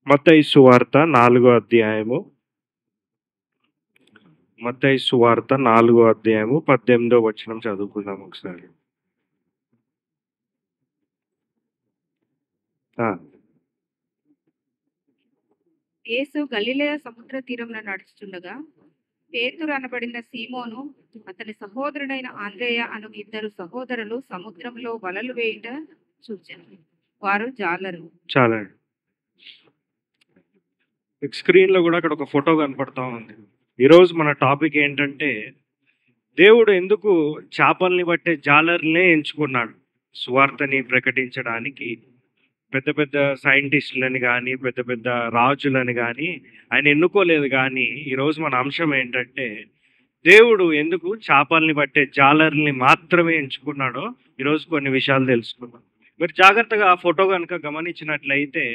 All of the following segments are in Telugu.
మత్తయి సువార్త 4 అధ్యాయము. మత్తయి సువార్త 4 అధ్యాయము 18 వచనం చదువుకుందాం ఒకసారి. ఆ! యేసు గలిలయ సముద్ర తీరమున నడుచుచుండగా పేతురు అనబడిన సీమోను అతని సహోదరుడైన ఆంద్రేయ అను ఇద్దరు సహోదరులు సముద్రంలో వలలు వేయుట చూచారు. వారు జాలరు. చాలండి. మీకు స్క్రీన్‌లో గూడా అక్కడ ఒక ఫోటో కనపడతా ఉంది. ఈరోజు మన టాపిక్ ఏంటంటే, దేవుడు ఎందుకు చేపల్ని పట్టే జాలర్లనే ఎంచుకున్నాడు సువార్తని ప్రకటించడానికి. పెద్ద పెద్ద సైంటిస్టులని గానీ, పెద్ద పెద్ద రాజులని గానీ ఆయన ఎన్నుకోలేదు గానీ, ఈరోజు మన అంశం ఏంటంటే, దేవుడు ఎందుకు చేపల్ని పట్టే జాలర్లని మాత్రమే ఎంచుకున్నాడో ఈరోజు కొన్ని విషయాలు తెలుసుకుందాం. మీరు జాగ్రత్తగా ఆ ఫోటో గనుక గమనించినట్లయితే,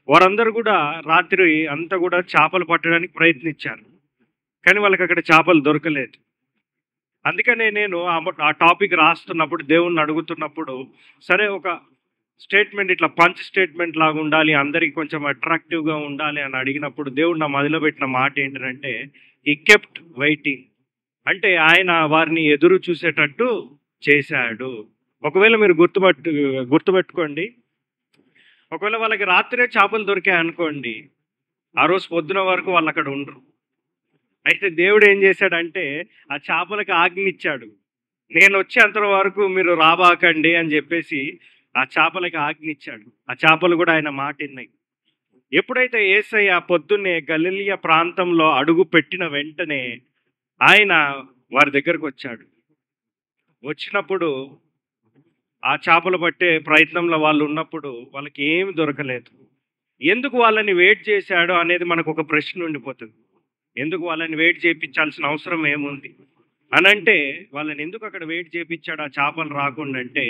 వారందరూ కూడా రాత్రి అంతా కూడా చేపలు పట్టడానికి ప్రయత్నించారు. కానీ వాళ్ళకి అక్కడ చేపలు దొరకలేదు. అందుకనే నేను ఆ టాపిక్ రాస్తున్నప్పుడు, దేవుణ్ణి అడుగుతున్నప్పుడు, సరే ఒక స్టేట్మెంట్ ఇట్లా పంచ్ స్టేట్మెంట్ లాగా ఉండాలి, అందరికి కొంచెం అట్రాక్టివ్‌గా ఉండాలి అని అడిగినప్పుడు దేవుడు నా మదిలో పెట్టిన మాట ఏంటంటే, హి కెప్ట్ వెయిటింగ్. అంటే ఆయన వారిని ఎదురు చూసేటట్టు చేశాడు. ఒకవేళ మీరు గుర్తుపెట్టుకోండి. ఒకవేళ వాళ్ళకి రాత్రే చేపలు దొరికాయనుకోండి, ఆ రోజు పొద్దున వరకు వాళ్ళు అక్కడ ఉండరు. అయితే దేవుడు ఏం చేశాడంటే, ఆ చేపలకు ఆజ్ఞ ఇచ్చాడు. నేను వచ్చేంత వరకు మీరు రాబాకండి అని చెప్పేసి ఆ చేపలకి ఆజ్ఞ ఇచ్చాడు. ఆ చేపలు కూడా ఆయన మాట విన్నాయి. ఎప్పుడైతే యేసయ్య పొద్దున్నే గలిలయ ప్రాంతంలో అడుగు పెట్టిన వెంటనే ఆయన వారి దగ్గరకు వచ్చాడు. వచ్చినప్పుడు ఆ చేపలు పట్టే ప్రయత్నంలో వాళ్ళు ఉన్నప్పుడు వాళ్ళకి ఏమి దొరకలేదు. ఎందుకు వాళ్ళని వెయిట్ చేశాడు అనేది మనకు ఒక ప్రశ్న ఉండిపోతుంది. ఎందుకు వాళ్ళని వెయిట్ చేయించాల్సిన అవసరం ఏముంది అనంటే, వాళ్ళని ఎందుకు అక్కడ వెయిట్ చేయించాడు ఆ చేపలు రాకుండా అంటే,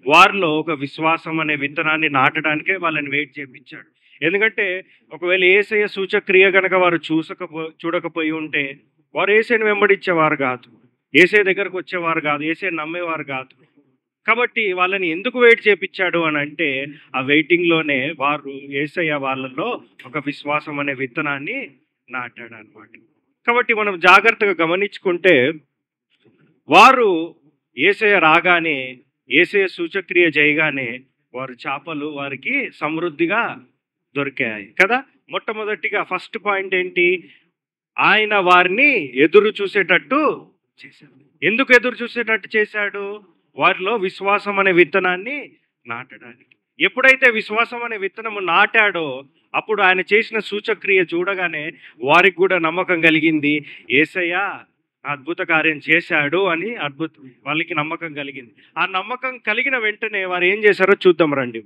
వారిలో ఒక విశ్వాసం అనే విత్తనాన్ని నాటడానికే వాళ్ళని వెయిట్ చేయించాడు. ఎందుకంటే ఒకవేళ యేసయ్య సూచక్రియ గనక వారు చూడకపోయి ఉంటే వారు యేసయ్యను వెంబడించేవారు కాదు, యేసయ్య దగ్గరకు వచ్చేవారు కాదు, యేసయ్యను నమ్మేవారు కాదు. కాబట్టి వాళ్ళని ఎందుకు వెయిట్ చేయించాడు అని అంటే, ఆ వెయిటింగ్లోనే వారు యేసయ్య వాళ్ళలో ఒక విశ్వాసం అనే విత్తనాన్ని నాటాడు అనమాట. కాబట్టి మనం జాగ్రత్తగా గమనించుకుంటే, వారు యేసయ్య రాగానే, యేసయ్య సూచక్రియ చేయగానే వారు చేపలు వారికి సమృద్ధిగా దొరికాయి కదా. మొట్టమొదటిగా ఫస్ట్ పాయింట్ ఏంటి? ఆయన వారిని ఎదురు చూసేటట్టు చేశాడు. ఎందుకు ఎదురు చూసేటట్టు చేశాడు? వారిలో విశ్వాసం అనే విత్తనాన్ని నాటడానికి. ఎప్పుడైతే విశ్వాసం అనే విత్తనము నాటాడో అప్పుడు ఆయన చేసిన సూచక్రియ చూడగానే వారికి కూడా నమ్మకం కలిగింది. యేసయ్య అద్భుత కార్యం చేశాడు అని వాళ్ళకి నమ్మకం కలిగింది. ఆ నమ్మకం కలిగిన వెంటనే వారు ఏం చేశారో చూద్దాం రండి.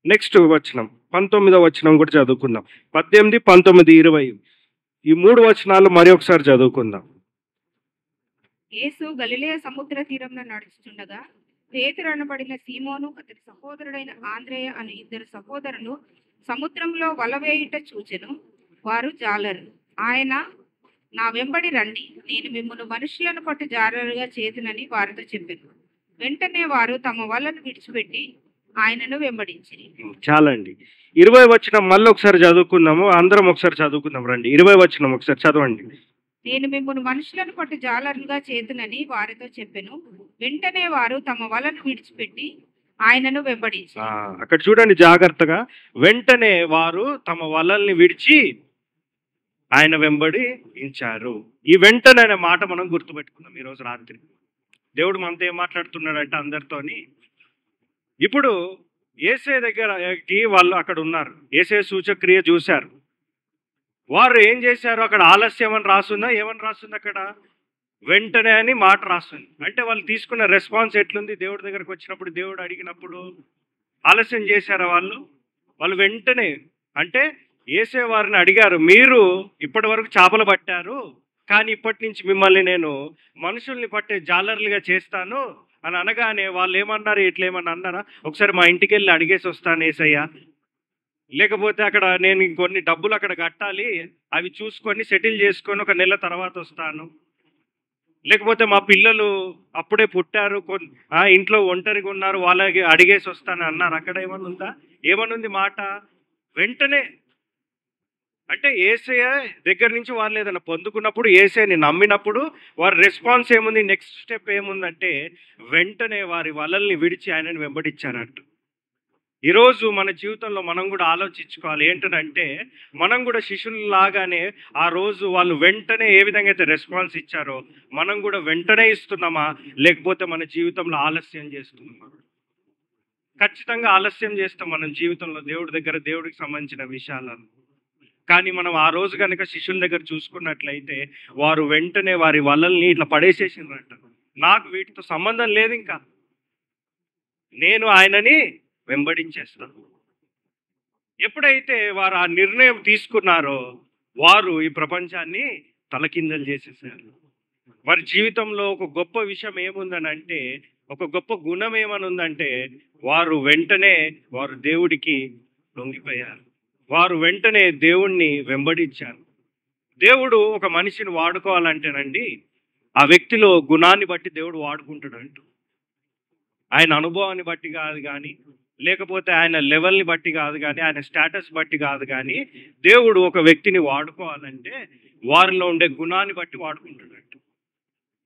నెక్స్ట్ వచనం 19వ వచనం కూడా చదువుకుందాం. 18, 19, 20 ఈ 3 వచనాలు మరి ఒకసారి చదువుకుందాం. యేసు గలిలయ సముద్ర తీరమున నడుచుచుండగా పేతురు అనబడిన సీమోను అతని సహోదరుడైన ఆంద్రేయ అను ఇద్దరు సహోదరులు సముద్రంలో వల వేయుట చూచెను. వారు జాలరు. ఆయన, నా వెంబడి రండి, నేను మిమ్మల్ని మనుషులను పట్టు జాలరుగా చేతునని వారితో చెప్పాను. వెంటనే వారు తమ వలను విడిచిపెట్టి ఆయనను వెంబడించిరి. చాలండి. 20 వచనం మళ్ళీ ఒకసారి చదువుకుందాము. అందరం ఒకసారి చదువుకుందాం రండి. 20 వచనం ఒకసారి చదవండి. నేను మిమ్మల్ని మనుషులను పట్టు జాలరుగా చేతునని వారితో చెప్పాను. వెంటనే వారు తమ వలను విడిచిపెట్టి ఆయనను వెంబడించి. అక్కడ చూడండి జాగ్రత్తగా. వెంటనే వారు తమ వలల్ని విడిచి ఆయన వెంబడించారు. ఈ వెంటనే అనే మాట మనం గుర్తుపెట్టుకుందాం ఈరోజు రాత్రి. దేవుడు మనతో ఏం మాట్లాడుతున్నాడంటే అందరితోని, ఇప్పుడు యేసయ్య దగ్గరకి వాళ్ళు అక్కడ ఉన్నారు. యేసయ్య సూచక్రియ చూశారు. వారు ఏం చేశారు? అక్కడ ఆలస్యం అని రాస్తుందా? ఏమని రాస్తుంది అక్కడ? వెంటనే అని మాట రాస్తుంది. అంటే వాళ్ళు తీసుకున్న రెస్పాన్స్ ఎట్లుంది? దేవుడి దగ్గరకు వచ్చినప్పుడు, దేవుడు అడిగినప్పుడు ఆలస్యం చేశారా వాళ్ళు? వాళ్ళు వెంటనే, అంటే యేసయ్య వారిని అడిగారు, మీరు ఇప్పటి వరకు చేపలు పట్టారు, కానీ ఇప్పటి నుంచి మిమ్మల్ని నేను మనుషుల్ని పట్టే జాలర్లుగా చేస్తాను అని అనగానే వాళ్ళు ఏమన్నారు? ఇట్లేమన్నా అన్నారా? ఒకసారి మా ఇంటికి వెళ్ళి అడిగేసి వస్తాను యేసయ్య, లేకపోతే అక్కడ నేను కొన్ని డబ్బులు అక్కడ కట్టాలి, అవి చూసుకొని సెటిల్ చేసుకొని ఒక నెల తర్వాత వస్తాను, లేకపోతే మా పిల్లలు అప్పుడే పుట్టారు, ఇంట్లో ఒంటరిగా ఉన్నారు, వాళ్ళకి అడిగేసి వస్తాను అన్నారు. అక్కడ ఏమన్నా ఉందా? ఏమనుంది మాట? వెంటనే అంటే యేసయ్య దగ్గర నుంచి వాళ్ళు ఏదైనా పొందుకున్నప్పుడు, యేసయ్యని నమ్మినప్పుడు వారి రెస్పాన్స్ ఏముంది? నెక్స్ట్ స్టెప్ ఏముందంటే వెంటనే వారి వలల్ని విడిచి ఆయనని వెంబడించారంట. ఈరోజు మన జీవితంలో మనం కూడా ఆలోచించుకోవాలి. ఏంటంటే మనం కూడా శిష్యుల్లాగానే ఆ రోజు వాళ్ళు వెంటనే ఏ విధంగా అయితే రెస్పాన్స్ ఇచ్చారో మనం కూడా వెంటనే ఇస్తున్నామా? లేకపోతే మన జీవితంలో ఆలస్యం చేస్తున్నామా? ఖచ్చితంగా ఆలస్యం చేస్తాం మనం జీవితంలో దేవుడి దగ్గర, దేవుడికి సంబంధించిన విషయాలను. కానీ మనం ఆ రోజు కనుక శిష్యుల దగ్గర చూసుకున్నట్లయితే వారు వెంటనే వారి వలల్ని ఇట్లా పడేసేసిండ్రంట. నాకు వీటితో సంబంధం లేదు, ఇంకా నేను ఆయనని వెంబడించేస్తాను. ఎప్పుడైతే వారు ఆ నిర్ణయం తీసుకున్నారో వారు ఈ ప్రపంచాన్ని తలకిందలు చేసేసారు. వారి జీవితంలో ఒక గొప్ప విషయం ఏముందని అంటే, ఒక గొప్ప గుణం ఏమని ఉందంటే వారు వెంటనే వారు దేవుడికి లొంగిపోయారు. వారు వెంటనే దేవుణ్ణి వెంబడించారు. దేవుడు ఒక మనిషిని వాడుకోవాలంటేనండి ఆ వ్యక్తిలో గుణాన్ని బట్టి దేవుడు వాడుకుంటాడంట. ఆయన అనుభవాన్ని బట్టి కాదు కానీ, లేకపోతే ఆయన లెవెల్ని బట్టి కాదు కానీ, ఆయన స్టేటస్ బట్టి కాదు కానీ, దేవుడు ఒక వ్యక్తిని వాడుకోవాలంటే వారిలో ఉండే గుణాన్ని బట్టి వాడుకుంటాడంట.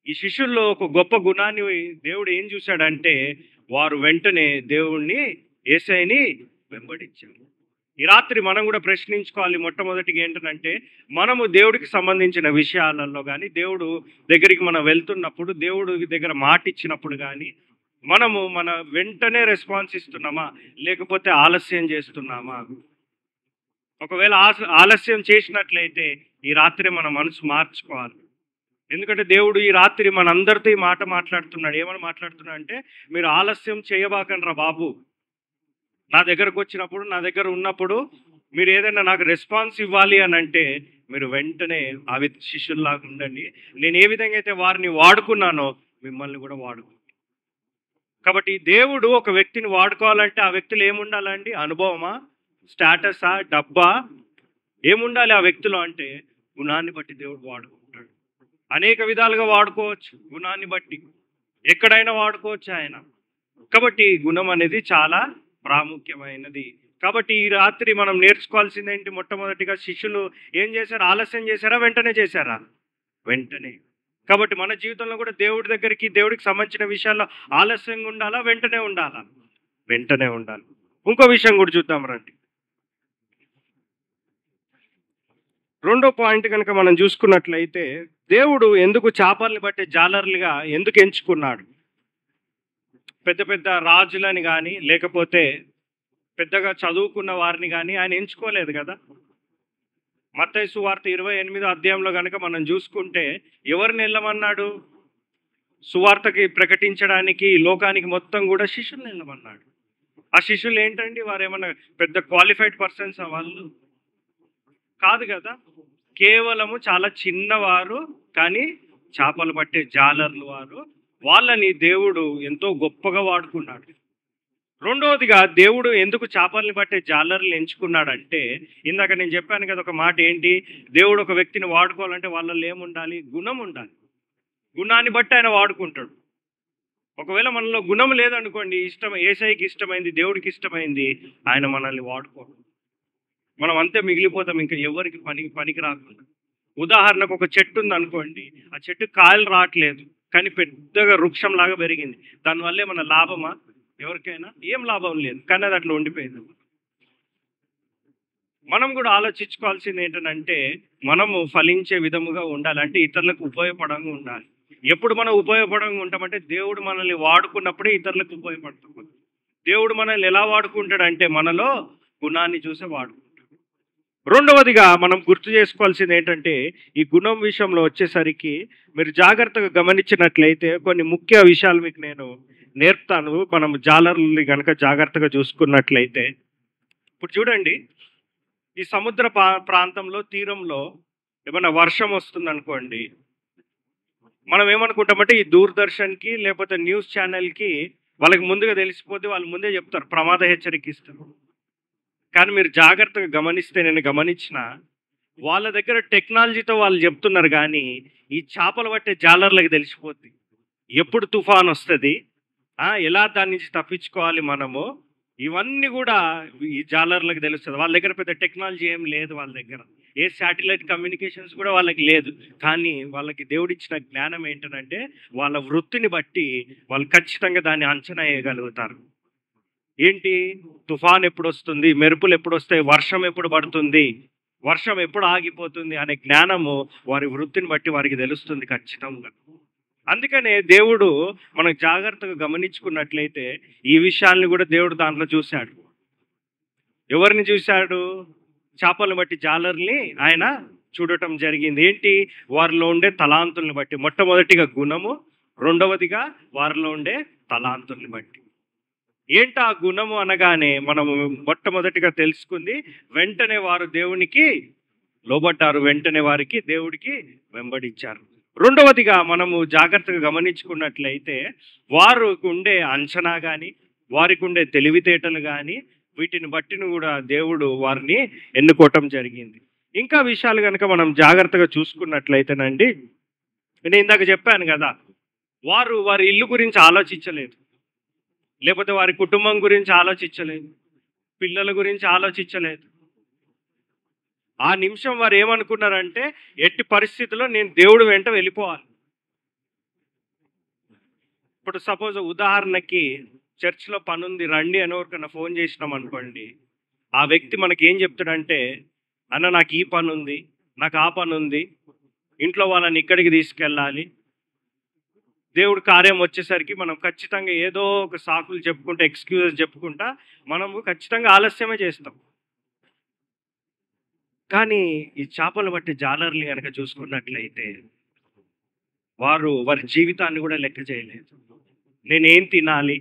ఈ శిష్యుల్లో ఒక గొప్ప గుణాన్ని దేవుడు ఏం చూశాడంటే వారు వెంటనే దేవుణ్ణి, యేసయ్యని వెంబడించారు. ఈ రాత్రి మనం కూడా ప్రశ్నించుకోవాలి. మొట్టమొదటిగా ఏంటంటే మనము దేవుడికి సంబంధించిన విషయాలలో కానీ, దేవుడు దగ్గరికి మనం వెళ్తున్నప్పుడు, దేవుడు దగ్గర మాట ఇచ్చినప్పుడు కానీ మనము మన వెంటనే రెస్పాన్స్ ఇస్తున్నామా? లేకపోతే ఆలస్యం చేస్తున్నామా? ఒకవేళ ఆలస్యం చేసినట్లయితే ఈ రాత్రి మన మనసు మార్చుకోవాలి. ఎందుకంటే దేవుడు ఈ రాత్రి మనందరితో ఈ మాట మాట్లాడుతున్నాడు. ఏమని మాట్లాడుతున్నాడు అంటే, మీరు ఆలస్యం చేయబాకండ్రా బాబు. నా దగ్గరకు వచ్చినప్పుడు, నా దగ్గర ఉన్నప్పుడు మీరు ఏదైనా నాకు రెస్పాన్స్ ఇవ్వాలి అని అంటే మీరు వెంటనే అవి శిష్యుల్లాగా ఉండండి. నేను ఏ విధంగా అయితే వారిని వాడుకున్నానో మిమ్మల్ని కూడా వాడుకో. కాబట్టి దేవుడు ఒక వ్యక్తిని వాడుకోవాలంటే ఆ వ్యక్తిలో ఏముండాలండి? అనుభవమా? స్టేటసా? డబ్బా? ఏముండాలి ఆ వ్యక్తిలో అంటే గుణాన్ని బట్టి దేవుడు వాడుకుంటాడు. అనేక విధాలుగా వాడుకోవచ్చు. గుణాన్ని బట్టి ఎక్కడైనా వాడుకోవచ్చు ఆయన. కాబట్టి గుణం అనేది చాలా ప్రాముఖ్యమైనది. కాబట్టి ఈ రాత్రి మనం నేర్చుకోవాల్సింది ఏంటి? మొట్టమొదటిగా శిష్యులు ఏం చేశారు? ఆలస్యం చేశారా? వెంటనే చేశారా? వెంటనే. కాబట్టి మన జీవితంలో కూడా దేవుడి దగ్గరికి, దేవుడికి సంబంధించిన విషయాల్లో ఆలస్యంగా ఉండాలా? వెంటనే ఉండాలా? వెంటనే ఉండాలి. ఇంకో విషయం కూడా చూద్దాం రండి. రెండో పాయింట్ కనుక మనం చూసుకున్నట్లయితే దేవుడు ఎందుకు చేపల్ని బట్టి జాలర్లుగా ఎందుకు ఎంచుకున్నాడు? పెద్ద పెద్ద రాజులని కానీ, లేకపోతే పెద్దగా చదువుకున్న వారిని కానీ ఆయన ఎంచుకోలేదు కదా. మత్తయి సువార్త 28వ అధ్యాయంలో కనుక మనం చూసుకుంటే ఎవరిని వెళ్ళమన్నాడు? సువార్తకి ప్రకటించడానికి లోకానికి మొత్తం కూడా శిష్యుల్ని వెళ్ళమన్నాడు. ఆ శిష్యులు ఏంటండి? వారు ఏమన్నా పెద్ద క్వాలిఫైడ్ పర్సన్స్ వాళ్ళు కాదు కదా. కేవలము చాలా చిన్నవారు, కానీ చేపలు పట్టే జాలర్లు వారు. వాళ్ళని దేవుడు ఎంతో గొప్పగా వాడుకున్నాడు. రెండవదిగా దేవుడు ఎందుకు చేపల్ని పట్టే జాలర్లు ఎంచుకున్నాడంటే, ఇందాక నేను చెప్పాను కదా ఒక మాట ఏంటి? దేవుడు ఒక వ్యక్తిని వాడుకోవాలంటే వాళ్ళలో ఏముండాలి? గుణం ఉండాలి. గుణాన్ని బట్టి ఆయన వాడుకుంటాడు. ఒకవేళ మనలో గుణం లేదనుకోండి, యేసయ్యకి ఇష్టమైంది, దేవుడికి ఇష్టమైంది, ఆయన మనల్ని వాడుకోడు. మనం అంతే మిగిలిపోతాం, ఇంకా ఎవరికి పనికి రాకుండా. ఉదాహరణకు ఒక చెట్టు ఉంది అనుకోండి, ఆ చెట్టు కాయలు రావట్లేదు, కానీ పెద్దగా వృక్షం లాగా పెరిగింది. దానివల్ల ఏమన్నా లాభమా? ఎవరికైనా ఏం లాభం లేదు, కానీ అది అట్లా ఉండిపోయింది. మనం కూడా ఆలోచించుకోవాల్సింది ఏంటంటే మనము ఫలించే విధముగా ఉండాలి. అంటే ఇతరులకు ఉపయోగపడంగా ఉండాలి. ఎప్పుడు మనం ఉపయోగపడంగా ఉంటామంటే దేవుడు మనల్ని వాడుకున్నప్పుడే ఇతరులకు ఉపయోగపడతాం. దేవుడు మనల్ని ఎలా వాడుకుంటాడంటే మనలో గుణాన్ని చూసే వాడుకుంటాడు. రెండవదిగా మనం గుర్తు చేసుకోవాల్సింది ఏంటంటే ఈ గుణం విషయంలో వచ్చేసరికి మీరు జాగ్రత్తగా గమనించినట్లయితే కొన్ని ముఖ్య విషయాలు మీకు నేను నేర్పుతాను. మనం జాలర్లని కనుక జాగ్రత్తగా చూసుకున్నట్లయితే, ఇప్పుడు చూడండి, ఈ సముద్ర ప్రాంతంలో తీరంలో ఏమైనా వర్షం వస్తుంది అనుకోండి, మనం ఏమనుకుంటామంటే ఈ దూరదర్శన్కి లేకపోతే న్యూస్ ఛానల్కి వాళ్ళకి ముందుగా తెలిసిపోతే వాళ్ళు ముందే చెప్తారు, ప్రమాద హెచ్చరిక ఇస్తారు. కానీ మీరు జాగ్రత్తగా గమనిస్తే, నేను గమనించిన వాళ్ళ దగ్గర టెక్నాలజీతో వాళ్ళు చెప్తున్నారు, కానీ ఈ చేపలు పట్టే జాలర్లకు తెలిసిపోద్ది ఎప్పుడు తుఫాన్ వస్తుంది, ఎలా దాని నుంచి తప్పించుకోవాలి మనము, ఇవన్నీ కూడా ఈ జాలర్లకు తెలుస్తుంది. వాళ్ళ దగ్గర పెద్ద టెక్నాలజీ ఏం లేదు వాళ్ళ దగ్గర. ఏ శాటిలైట్ కమ్యూనికేషన్స్ కూడా వాళ్ళకి లేదు. కానీ వాళ్ళకి దేవుడిచ్చిన జ్ఞానం ఏంటంటే వాళ్ళ వృత్తిని బట్టి వాళ్ళు ఖచ్చితంగా దాన్ని అంచనా వేయగలుగుతారు. ఏంటి, తుఫాన్ ఎప్పుడొస్తుంది, మెరుపులు ఎప్పుడొస్తాయి, వర్షం ఎప్పుడు పడుతుంది, వర్షం ఎప్పుడు ఆగిపోతుంది అనే జ్ఞానము వారి వృత్తిని బట్టి వారికి తెలుస్తుంది ఖచ్చితంగా. అందుకనే దేవుడు మనం జాగ్రత్తగా గమనించుకున్నట్లయితే ఈ విషయాల్ని కూడా దేవుడు దాంట్లో చూశాడు. ఎవరిని చూశాడు? చేపలను బట్టి జాలర్ని ఆయన చూడటం జరిగింది. ఏంటి? వారిలో ఉండే తలాంతుల్ని బట్టి. మొట్టమొదటిగా గుణము, రెండవదిగా వారిలో ఉండే తలాంతుల్ని బట్టి. ఏంటి ఆ గుణము అనగానే మనము మొట్టమొదటిగా తెలుసుకుంది, వెంటనే వారు దేవునికి లోబడ్డారు, వెంటనే వారికి దేవుడికి వెంబడించారు. రెండవదిగా మనము జాగ్రత్తగా గమనించుకున్నట్లయితే వారికి ఉండే అంచనా కానీ, వారికి ఉండే తెలివితేటలు కానీ, వీటిని బట్టిని కూడా దేవుడు వారిని ఎన్నుకోవటం జరిగింది. ఇంకా విషయాలు కనుక మనం జాగ్రత్తగా చూసుకున్నట్లయితేనండి, నేను ఇందాక చెప్పాను కదా, వారి ఇల్లు గురించి ఆలోచించలేదు, లేకపోతే వారి కుటుంబం గురించి ఆలోచించలేదు, పిల్లల గురించి ఆలోచించలేదు. ఆ నిమిషం వారు ఏమనుకున్నారంటే ఎట్టి పరిస్థితుల్లో నేను దేవుడు వెంట వెళ్ళిపోవాలి. ఇప్పుడు సపోజ్ ఉదాహరణకి చర్చ్లో పనుంది రండి అని ఎవరికన్నా ఫోన్ చేసినాం అనుకోండి, ఆ వ్యక్తి మనకి ఏం చెప్తాడంటే, అన్న నాకు ఈ పని ఉంది, నాకు ఆ పని ఉంది, ఇంట్లో వాళ్ళని ఇక్కడికి తీసుకెళ్ళాలి. దేవుడి కార్యం వచ్చేసరికి మనం ఖచ్చితంగా ఏదో ఒక సాకులు చెప్పుకుంటా, ఎక్స్క్యూజెస్ చెప్పుకుంటా మనము ఖచ్చితంగా ఆలస్యమే చేస్తాం. కానీ ఈ చేపలు బట్టి జాలర్లు కనుక చూసుకున్నట్లయితే వారి జీవితాన్ని కూడా లెక్క చేయలేదు. నేనేం తినాలి,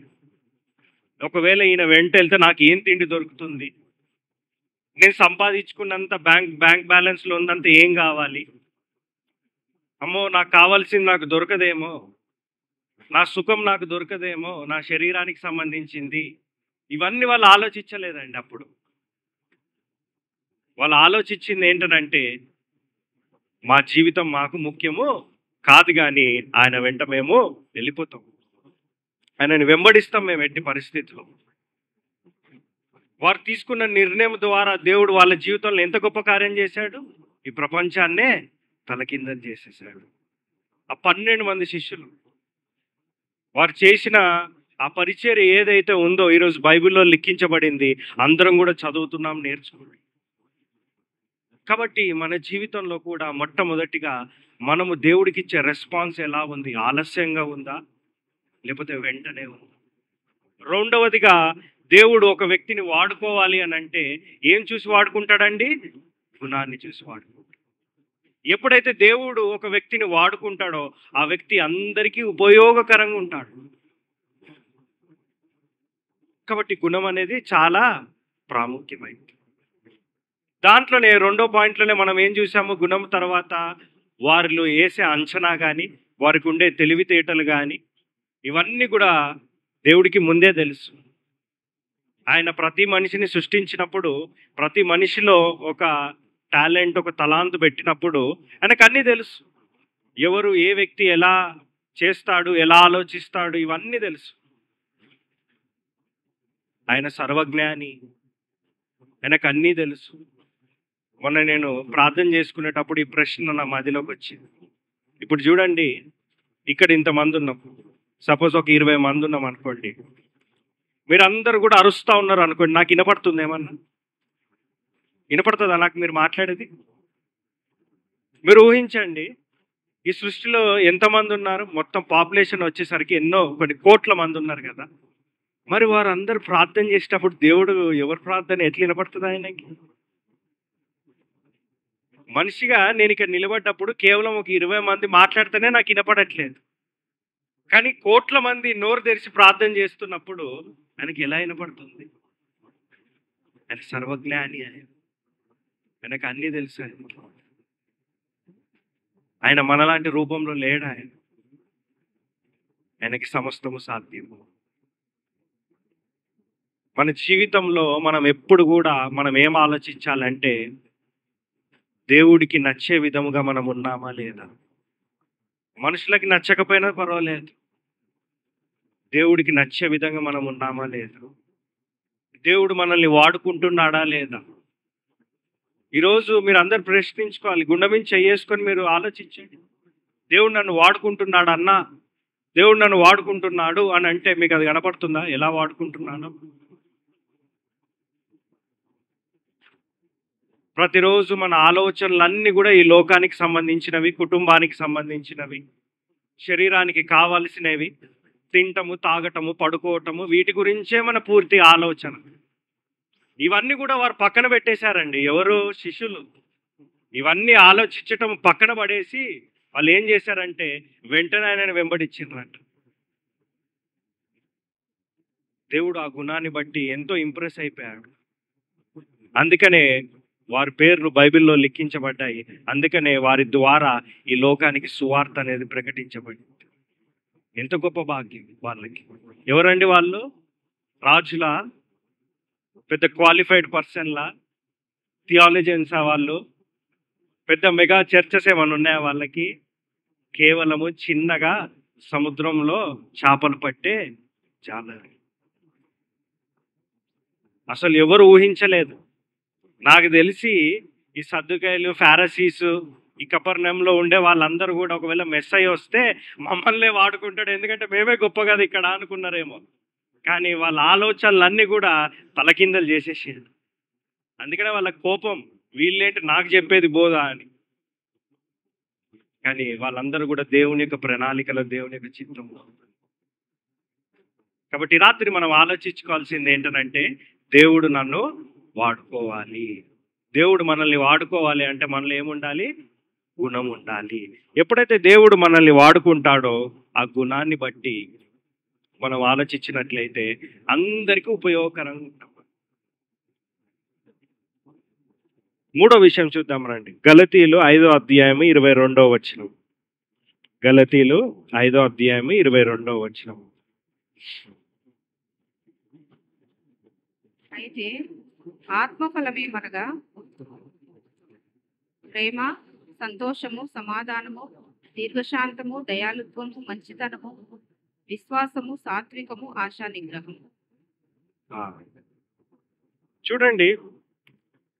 ఒకవేళ ఈయన వెంట వెళ్తే నాకు ఏం తిండి దొరుకుతుంది, నేను సంపాదించుకున్నంత బ్యాంక్ బ్యాలెన్స్లో ఉన్నంత ఏం కావాలి, అమ్మో నాకు కావాల్సింది నాకు దొరకదేమో, నా సుఖం నాకు దొరకదేమో, నా శరీరానికి సంబంధించింది, ఇవన్నీ వాళ్ళు ఆలోచించలేదండి. అప్పుడు వాళ్ళు ఆలోచించింది ఏంటంటే మా జీవితం మాకు ముఖ్యము కాదు, కానీ ఆయన వెంట మేము వెళ్ళిపోతాం, ఆయనని వెంబడిస్తాం మేము ఎట్టి పరిస్థితిలో. వారు తీసుకున్న నిర్ణయం ద్వారా దేవుడు వాళ్ళ జీవితంలో ఎంత గొప్ప కార్యం చేశాడు, ఈ ప్రపంచాన్నే తలకిందని చేసేసాడు. ఆ 12 మంది శిష్యులు వారు చేసిన ఆ పరిచర్య ఏదైతే ఉందో ఈరోజు బైబిల్లో లిఖించబడింది, అందరం కూడా చదువుతున్నాం, నేర్చుకోండి. కాబట్టి మన జీవితంలో కూడా మొట్టమొదటిగా మనము దేవుడికి ఇచ్చే రెస్పాన్స్ ఎలా ఉంది? ఆలస్యంగా ఉందా, లేకపోతే వెంటనే ఉందా? రెండవదిగా దేవుడు ఒక వ్యక్తిని వాడుకోవాలి అని అంటే ఏం చూసి వాడుకుంటాడండి? గుణాన్ని చూసి వాడుకుంటాడు. ఎప్పుడైతే దేవుడు ఒక వ్యక్తిని వాడుకుంటాడో ఆ వ్యక్తి అందరికీ ఉపయోగకరంగా ఉంటాడు. కాబట్టి గుణం అనేది చాలా ప్రాముఖ్యమైనది. దాంట్లోనే రెండో పాయింట్లోనే మనం ఏం చూసాము? గుణం తర్వాత వారిలో వేసే అంచనా కానీ, వారికి ఉండే తెలివితేటలు కానీ, ఇవన్నీ కూడా దేవుడికి ముందే తెలుసు. ఆయన ప్రతి మనిషిని సృష్టించినప్పుడు ప్రతి మనిషిలో ఒక టాలెంట్, ఒక తలాంతు పెట్టినప్పుడు ఆయనకు అన్నీ తెలుసు. ఎవరు ఏ వ్యక్తి ఎలా చేస్తాడు, ఎలా ఆలోచిస్తాడు, ఇవన్నీ తెలుసు. ఆయన సర్వజ్ఞాని, ఆయనకు అన్నీ తెలుసు. మొన్న నేను ప్రార్థన చేసుకునేటప్పుడు ఈ ప్రశ్న నా మదిలోకి వచ్చింది. ఇప్పుడు చూడండి, ఇక్కడ ఇంతమంది ఉన్నాం, సపోజ్ ఒక 20 మంది ఉన్నాం అనుకోండి, మీరందరూ కూడా అరుస్తూ ఉన్నారు అనుకోండి, నాకు వినపడుతుంది ఏమన్నా? వినపడుతుందా నాకు మీరు మాట్లాడేది? మీరు ఊహించండి, ఈ సృష్టిలో ఎంతమంది ఉన్నారు? మొత్తం పాపులేషన్ వచ్చేసరికి కొన్ని కోట్ల మంది ఉన్నారు కదా. మరి వారు అందరూ ప్రార్థన చేసేటప్పుడు దేవుడు ఎవరి ప్రార్థన ఎట్లా వినపడుతుంది ఆయనకి? మనిషిగా నేను ఇక్కడ నిలబడ్డప్పుడు కేవలం ఒక 20 మంది మాట్లాడితేనే నాకు వినపడట్లేదు, కానీ కోట్ల మంది నోరు తెరిచి ప్రార్థన చేస్తున్నప్పుడు ఆయనకి ఎలా వినపడుతుంది? ఆయన సర్వజ్ఞాని, ఆయనకు అన్నీ తెలుసు. ఆయన మనలాంటి రూపంలో లేడు. ఆయనకి సమస్తము సాధ్యము. మన జీవితంలో మనం ఎప్పుడు కూడా మనం ఏం ఆలోచించాలంటే దేవుడికి నచ్చే విధముగా మనం ఉన్నామా లేదా? మనుషులకి నచ్చకపోయినా పర్వాలేదు, దేవుడికి నచ్చే విధంగా మనం ఉన్నామా లేదా? దేవుడు మనల్ని వాడుకుంటున్నాడా లేదా? ఈరోజు మీరు అందరు ప్రశ్నించుకోవాలి, గుండె మీద చేసుకొని మీరు ఆలోచించండి. దేవుడు నన్ను వాడుకుంటున్నాడు అన్నా, దేవుడు నన్ను వాడుకుంటున్నాడు అని అంటే మీకు అది కనపడుతుందా ఎలా వాడుకుంటున్నాను? ప్రతిరోజు మన ఆలోచనలన్నీ కూడా ఈ లోకానికి సంబంధించినవి, కుటుంబానికి సంబంధించినవి, శరీరానికి కావాల్సినవి, తింటము, తాగటము, పడుకోవటము, వీటి గురించే మన పూర్తి ఆలోచన. ఇవన్నీ కూడా వారు పక్కన పెట్టేశారండి. ఎవరు? శిష్యులు. ఇవన్నీ ఆలోచించటం పక్కన పడేసి వాళ్ళు ఏం చేశారంటే వెంటనే ఆయనను వెంబడించారంట. దేవుడు ఆ గుణాన్ని బట్టి ఎంతో ఇంప్రెస్ అయిపోయాడు. అందుకనే వారి పేర్లు బైబిల్లో లిఖించబడ్డాయి. అందుకనే వారి ద్వారా ఈ లోకానికి సువార్త అనేది ప్రకటించబడింది. ఎంత గొప్ప భాగ్యం వాళ్ళకి. ఎవరండి వాళ్ళు? రాజులా? పెద్ద క్వాలిఫైడ్ పర్సన్లా? థియాలజన్సా వాళ్ళు? పెద్ద మెగా చర్చెస్ ఏమైనా ఉన్నాయా వాళ్ళకి? కేవలము చిన్నగా సముద్రంలో చేపలు పట్టే జాలరి. అసలు ఎవరు ఊహించలేదు. నాకు తెలిసి ఈ సద్దుకాయలు, ఫారసీసు, ఈ కపర్నంలో ఉండే వాళ్ళందరూ కూడా ఒకవేళ మెస్ అయ్యి వస్తే మమ్మల్నే వాడుకుంటాడు, ఎందుకంటే మేమే గొప్ప కదా ఇక్కడ అనుకున్నారేమో. కానీ వాళ్ళ ఆలోచనలన్నీ కూడా తలకిందలు చేసేసారు. అందుకనే వాళ్ళ కోపం, వీళ్ళేంటి నాకు చెప్పేది బోధ అని. కానీ వాళ్ళందరూ కూడా దేవుని యొక్క ప్రణాళికలో, దేవుని యొక్క చిత్తంలో. కాబట్టి రాత్రి మనం ఆలోచించుకోవాల్సింది ఏంటంటే దేవుడు నన్ను వాడుకోవాలి. దేవుడు మనల్ని వాడుకోవాలి అంటే మనలో ఏముండాలి? గుణం ఉండాలి. ఎప్పుడైతే దేవుడు మనల్ని వాడుకుంటాడో ఆ గుణాన్ని బట్టి మనం ఆలోచించినట్లయితే అందరికీ ఉపయోగకరంగా ఉంటాం. మూడో విషయం చూద్దాం రండి. గలతీయులు 5వ అధ్యాయము 22వ వచనం. గలతీయులు 5వ అధ్యాయము 22వ వచనం. అయితే ఆత్మఫలమేమనగా ప్రేమ, సంతోషము, సమాధానము, దీర్ఘశాంతము, దయాళుత్వము, మంచితనము, విశ్వాసము, సాత్వికము, ఆశా నిగ్రహము. చూడండి,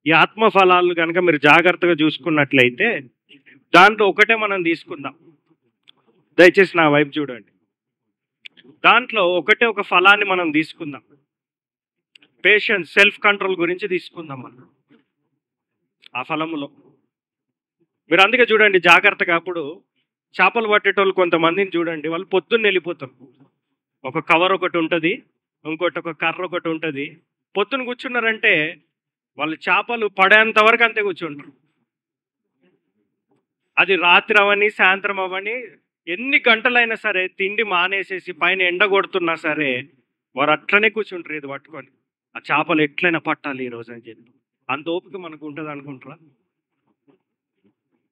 ఈ ఆత్మ ఫలాలు కనుక మీరు జాగ్రత్తగా చూసుకున్నట్లయితే దాంట్లో ఒకటే మనం తీసుకుందాం. దయచేసి నా వైపు చూడండి. దాంట్లో ఒకటే ఒక ఫలాన్ని మనం తీసుకుందాం. పేషెన్స్, సెల్ఫ్ కంట్రోల్ గురించి తీసుకుందాం మనం ఆ ఫలములో. మీరు అందుకే చూడండి జాగ్రత్తగా. అప్పుడు చేపలు పట్టేటోళ్ళు కొంతమందిని చూడండి, వాళ్ళు పొద్దున్న వెళ్ళిపోతారు. ఒక కవర్ ఒకటి ఉంటుంది, ఇంకోటి ఒక కర్ర ఒకటి ఉంటుంది. పొద్దున్న కూర్చున్నారంటే వాళ్ళు చేపలు పడేంత వరకు అంతే కూర్చుంటారు. అది రాత్రి అవని, సాయంత్రం అవని, ఎన్ని గంటలైనా సరే తిండి మానేసేసి పైన ఎండ కొడుతున్నా సరే వారు అట్లనే కూర్చుంటారు ఇది పట్టుకొని. ఆ చేపలు ఎట్లయినా పట్టాలి ఈరోజు అని చెప్పి. అంత ఓపిక మనకు ఉంటుంది అనుకుంటారా?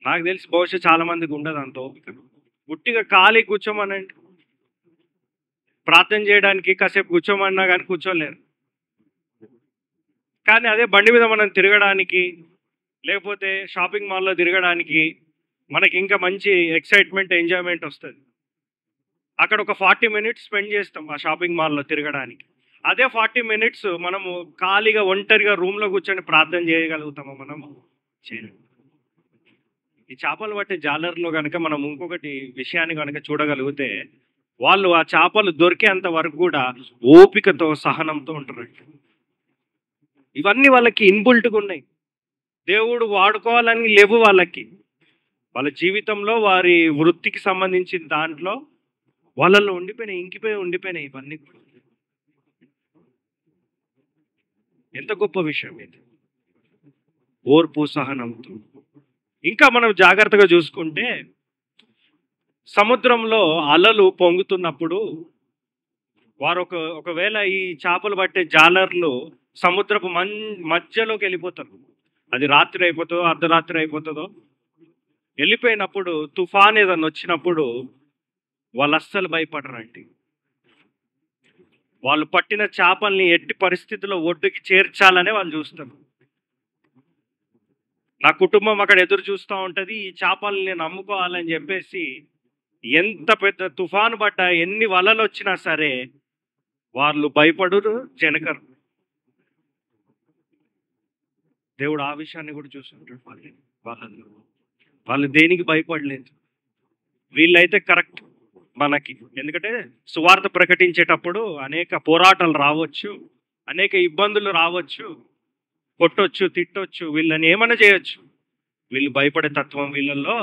నాకు తెలిసి బహుశా చాలా మందికి ఉండదు అంత ఓపిక. గుట్టిగా ఖాళీ కూర్చోమనండి, ప్రార్థన చేయడానికి కాసేపు కూర్చోమన్నా కానీ కూర్చోలేరు. కానీ అదే బండి మీద మనం తిరగడానికి, లేకపోతే షాపింగ్ మాల్లో తిరగడానికి మనకి ఇంకా మంచి ఎక్సైట్మెంట్, ఎంజాయ్మెంట్ వస్తుంది. అక్కడ ఒక 40 మినిట్స్ స్పెండ్ చేస్తాం ఆ షాపింగ్ మాల్లో తిరగడానికి. అదే 40 మినిట్స్ మనము ఖాళీగా ఒంటరిగా రూమ్లో కూర్చొని ప్రార్థన చేయగలుగుతామా? మనము చేయలేము. ఈ చేపలు పట్టే జాలర్లో కనుక మనం ఇంకొకటి విషయాన్ని కనుక చూడగలిగితే, వాళ్ళు ఆ చేపలు దొరికేంత వరకు కూడా ఓపికతో, సహనంతో ఉంటారు. ఇవన్నీ వాళ్ళకి ఇన్బుల్ట్గా ఉన్నాయి. దేవుడు వాడుకోవాలని లేవు వాళ్ళకి. వాళ్ళ జీవితంలో వారి వృత్తికి సంబంధించిన దాంట్లో వాళ్ళల్లో ఉండిపోయినాయి, ఉండిపోయినాయి ఇవన్నీ. ఎంత గొప్ప విషయం ఇది! ఓర్పు, సహనంతో. ఇంకా మనం జాగ్రత్తగా చూసుకుంటే సముద్రంలో అలలు పొంగుతున్నప్పుడు వారు ఒకవేళ ఈ చేపలు పట్టే జాలర్లు సముద్రపు మధ్యలోకి వెళ్ళిపోతారు. అది రాత్రి అయిపోతుందో, అర్ధరాత్రి అయిపోతుందో, వెళ్ళిపోయినప్పుడు తుఫాన్ ఏదన్నా వచ్చినప్పుడు వాళ్ళు అస్సలు భయపడరండి. వాళ్ళు పట్టిన చేపల్ని ఎట్టి పరిస్థితుల్లో ఒడ్డుకి చేర్చాలనే వాళ్ళు చూస్తారు. నా కుటుంబం అక్కడ ఎదురు చూస్తూ ఉంటుంది, ఈ చేపల్ని నేను అమ్ముకోవాలని చెప్పేసి. ఎంత పెద్ద తుఫాను పడ్డా, ఎన్ని వలలు వచ్చినా సరే వాళ్ళు భయపడరు, జనకరు. దేవుడు ఆ విషయాన్ని కూడా చూస్తుంటాడు. వాళ్ళు దేనికి భయపడలేదు. వీళ్ళైతే కరెక్ట్ మనకి. ఎందుకంటే సువార్త ప్రకటించేటప్పుడు అనేక పోరాటాలు రావచ్చు, అనేక ఇబ్బందులు రావచ్చు, కొట్టొచ్చు, తిట్టొచ్చు, వీళ్ళని ఏమైనా చేయొచ్చు. వీళ్ళు భయపడే తత్వం వీళ్ళల్లో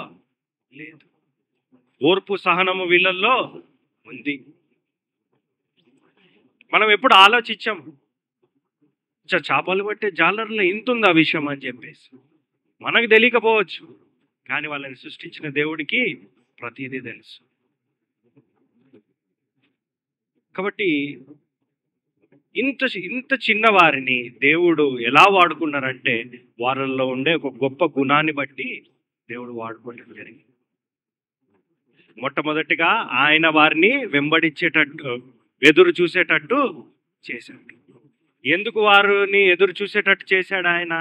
లేదు. ఓర్పు సహనము వీళ్ళల్లో ఉంది. మనం ఎప్పుడు ఆలోచించాం చేపలు పట్టే జాలర్లో ఇంత ఉంది ఆ విషయం అని చెప్పేసి. మనకు తెలియకపోవచ్చు, కానీ వాళ్ళని సృష్టించిన దేవుడికి ప్రతిదీ తెలుసు. కాబట్టి ఇంత చిన్న వారిని దేవుడు ఎలా వాడుకున్నారంటే వారిలో ఉండే ఒక గొప్ప గుణాన్ని బట్టి దేవుడు వాడుకోవడం జరిగింది. మొట్టమొదటిగా ఆయన వారిని వెంబడించేటట్టు, ఎదురు చూసేటట్టు చేశాడు. ఎందుకు వారిని ఎదురు చూసేటట్టు చేశాడు? ఆయన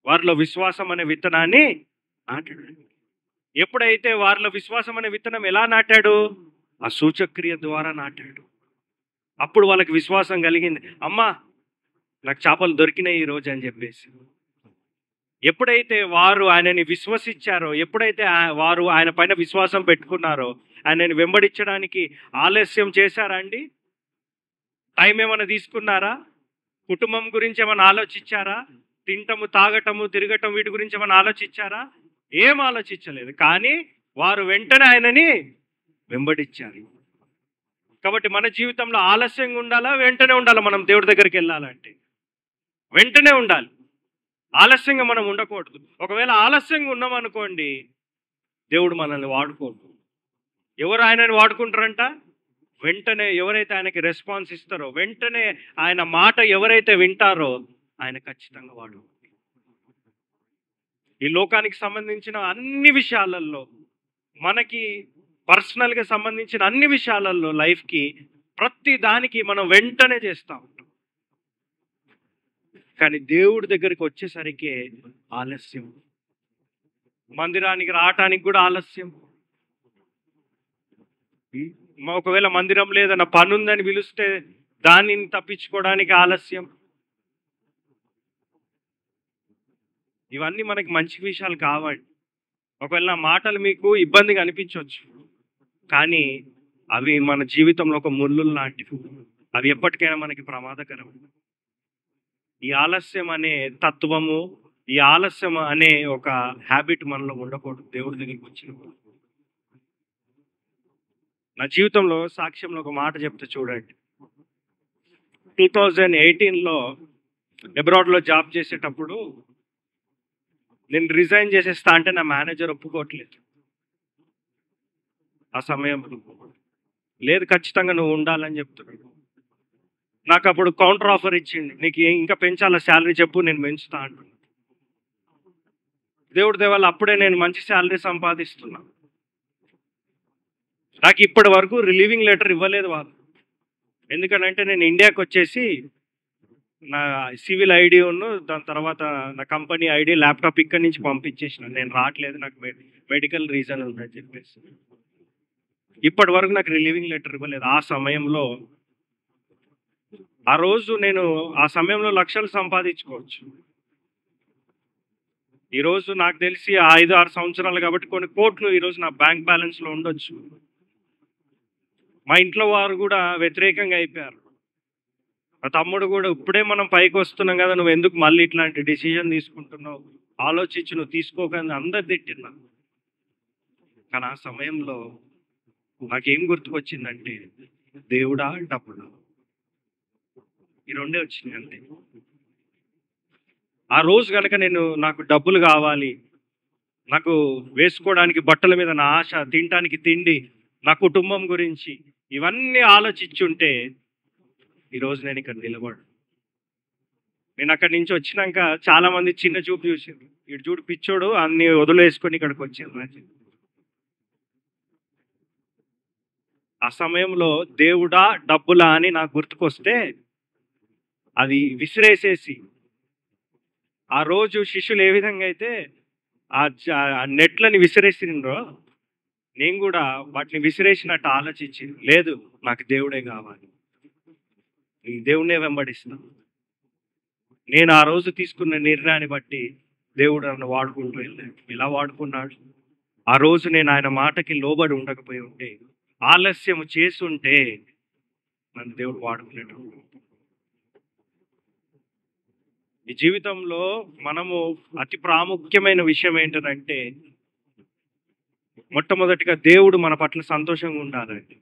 వారిలో విశ్వాసం అనే విత్తనాన్ని నాటాడు. ఎప్పుడైతే వారిలో విశ్వాసం అనే విత్తనం ఎలా నాటాడు? ఆ సూచక్రియ ద్వారా నాటాడు. అప్పుడు వాళ్ళకి విశ్వాసం కలిగింది. అమ్మా, నాకు చేపలు దొరికినాయి ఈరోజు అని చెప్పేసి. ఎప్పుడైతే వారు ఆయనని విశ్వసించారో, ఎప్పుడైతే వారు ఆయన పైన విశ్వాసం పెట్టుకున్నారో, ఆయనని వెంబడించడానికి ఆలస్యం చేశారా అండి? టైం ఏమైనా తీసుకున్నారా? కుటుంబం గురించి ఏమైనా ఆలోచించారా? తింటము, తాగటము, తిరగటం వీటి గురించి ఏమైనా ఆలోచించారా? ఏం ఆలోచించలేదు. కానీ వారు వెంటనే ఆయనని వెంబడించారు. కాబట్టి మన జీవితంలో ఆలస్యంగా ఉండాలా, వెంటనే ఉండాలా? మనం దేవుడి దగ్గరికి వెళ్ళాలంటే వెంటనే ఉండాలి. ఆలస్యంగా మనం ఉండకూడదు. ఒకవేళ ఆలస్యంగా ఉన్నామనుకోండి, దేవుడు మనల్ని వాడుకోడు. ఎవరు ఆయనని వాడుకుంటారంట? వెంటనే ఎవరైతే ఆయనకి రెస్పాన్స్ ఇస్తారో, వెంటనే ఆయన మాట ఎవరైతే వింటారో, ఆయన ఖచ్చితంగా వాడు. ఈ లోకానికి సంబంధించిన అన్ని విషయాలలో, మనకి పర్సనల్గా సంబంధించిన అన్ని విషయాలలో, లైఫ్కి ప్రతి దానికి మనం వెంటనే చేస్తూ ఉంటాం. కానీ దేవుడి దగ్గరికి వచ్చేసరికి ఆలస్యం. మందిరానికి రావటానికి కూడా ఆలస్యం. ఒకవేళ మందిరం లేదన్న పని ఉందని పిలిస్తే దానిని తప్పించుకోవడానికి ఆలస్యం. ఇవన్నీ మనకి మంచి విషయాలు కావండి. ఒకవేళ నా మాటలు మీకు ఇబ్బందిగా అనిపించవచ్చు, కానీ అవి మన జీవితంలో ఒక ముళ్ళు లాంటివి. అవి ఎప్పటికైనా మనకి ప్రమాదకరం. ఈ ఆలస్యం అనే తత్వము, ఈ ఆలస్యం అనే ఒక హ్యాబిట్ మనలో ఉండకూడదు. దేవుడి దగ్గరికి వచ్చినప్పుడు నా జీవితంలో సాక్ష్యంలో ఒక మాట చెప్తే చూడండి. 2018లో అబ్రాడ్లో జాబ్ చేసేటప్పుడు నేను రిజైన్ చేసేస్తా అంటే నా మేనేజర్ ఒప్పుకోవట్లేదు. ఆ సమయంలో లేదు, ఖచ్చితంగా నువ్వు ఉండాలని చెప్తున్నాడు. నాకు అప్పుడు కౌంటర్ ఆఫర్ ఇచ్చిండు, నీకు ఇంకా పెంచాలా శాలరీ చెప్పు, నేను పెంచుతా అంటున్నాను. దేవుడి దేవాల అప్పుడే నేను మంచి శాలరీ సంపాదిస్తున్నా. నాకు ఇప్పటి వరకు రిలీవింగ్ లెటర్ ఇవ్వలేదు వాళ్ళు. ఎందుకంటే నేను ఇండియాకి వచ్చేసి నా సివిల్ ఐడి ఉన్ను దాని తర్వాత నా కంపెనీ ఐడి, ల్యాప్టాప్ ఇక్కడి నుంచి పంపించేసిన. నేను రావట్లేదు, నాకు మెడికల్ రీజన్ ఉందని చెప్పేసి. ఇప్పటి వరకు నాకు రిలీవింగ్ లెటర్ ఇవ్వలేదు. ఆ సమయంలో, ఆ రోజు నేను ఆ సమయంలో లక్షలు సంపాదించుకోవచ్చు. ఈరోజు నాకు తెలిసి 5-6 సంవత్సరాలు కాబట్టి కొన్ని కోట్లు ఈరోజు నా బ్యాంక్ బ్యాలెన్స్లో ఉండొచ్చు. మా ఇంట్లో వారు కూడా వ్యతిరేకంగా అయిపోయారు. మా తమ్ముడు కూడా, ఇప్పుడే మనం పైకి వస్తున్నాం కదా, నువ్వు ఎందుకు మళ్ళీ ఇట్లాంటి డిసిజన్ తీసుకుంటున్నావు, ఆలోచించి నువ్వు తీసుకోకని అందరు తిట్టినా. కానీ ఆ సమయంలో నాకేం గుర్తుకొచ్చిందంటే, దేవుడా డబ్బులు, ఈ రెండే వచ్చినాయి అంతే. ఆ రోజు కనుక నాకు డబ్బులు కావాలి, నాకు వేసుకోవడానికి బట్టల మీద నా ఆశ, తినడానికి తిండి, నా కుటుంబం గురించి ఇవన్నీ ఆలోచించుంటే ఈరోజు నేను ఇక్కడ నిలబడు. నేను అక్కడి నుంచి వచ్చినాక చాలా మంది చిన్న చూపు చూసారు. ఇటు చూడు పిచ్చోడు అన్ని వదిలేసుకొని ఇక్కడికి వచ్చారు. ఆ సమయంలో దేవుడా డబ్బులా అని నాకు గుర్తుకొస్తే అది విసిరేసేసి, ఆ రోజు శిష్యులు ఏ విధంగా అయితే ఆ నెట్లని విసిరేసిండ్రో, నేను కూడా వాటిని విసిరేసినట్టు ఆలోచించి, లేదు నాకు దేవుడే కావాలి, ఈ దేవుడే వెంబడిస్తాను. నేను ఆ రోజు తీసుకున్న నిర్ణయాన్ని బట్టి దేవుడు నన్ను వాడుకుంటూ వెళ్ళాడు. ఎలా వాడుకున్నాడు? ఆ రోజు నేను ఆయన మాటకి లోబడి ఉండకపోయి ఉంటే, ఆలస్యం చేసుంటే నన్ను దేవుడు వాడుకునేటప్పుడు. ఈ జీవితంలో మనము అతి ప్రాముఖ్యమైన విషయం ఏంటంటే, మొట్టమొదటిగా దేవుడు మన పట్ల సంతోషంగా ఉండాలండి.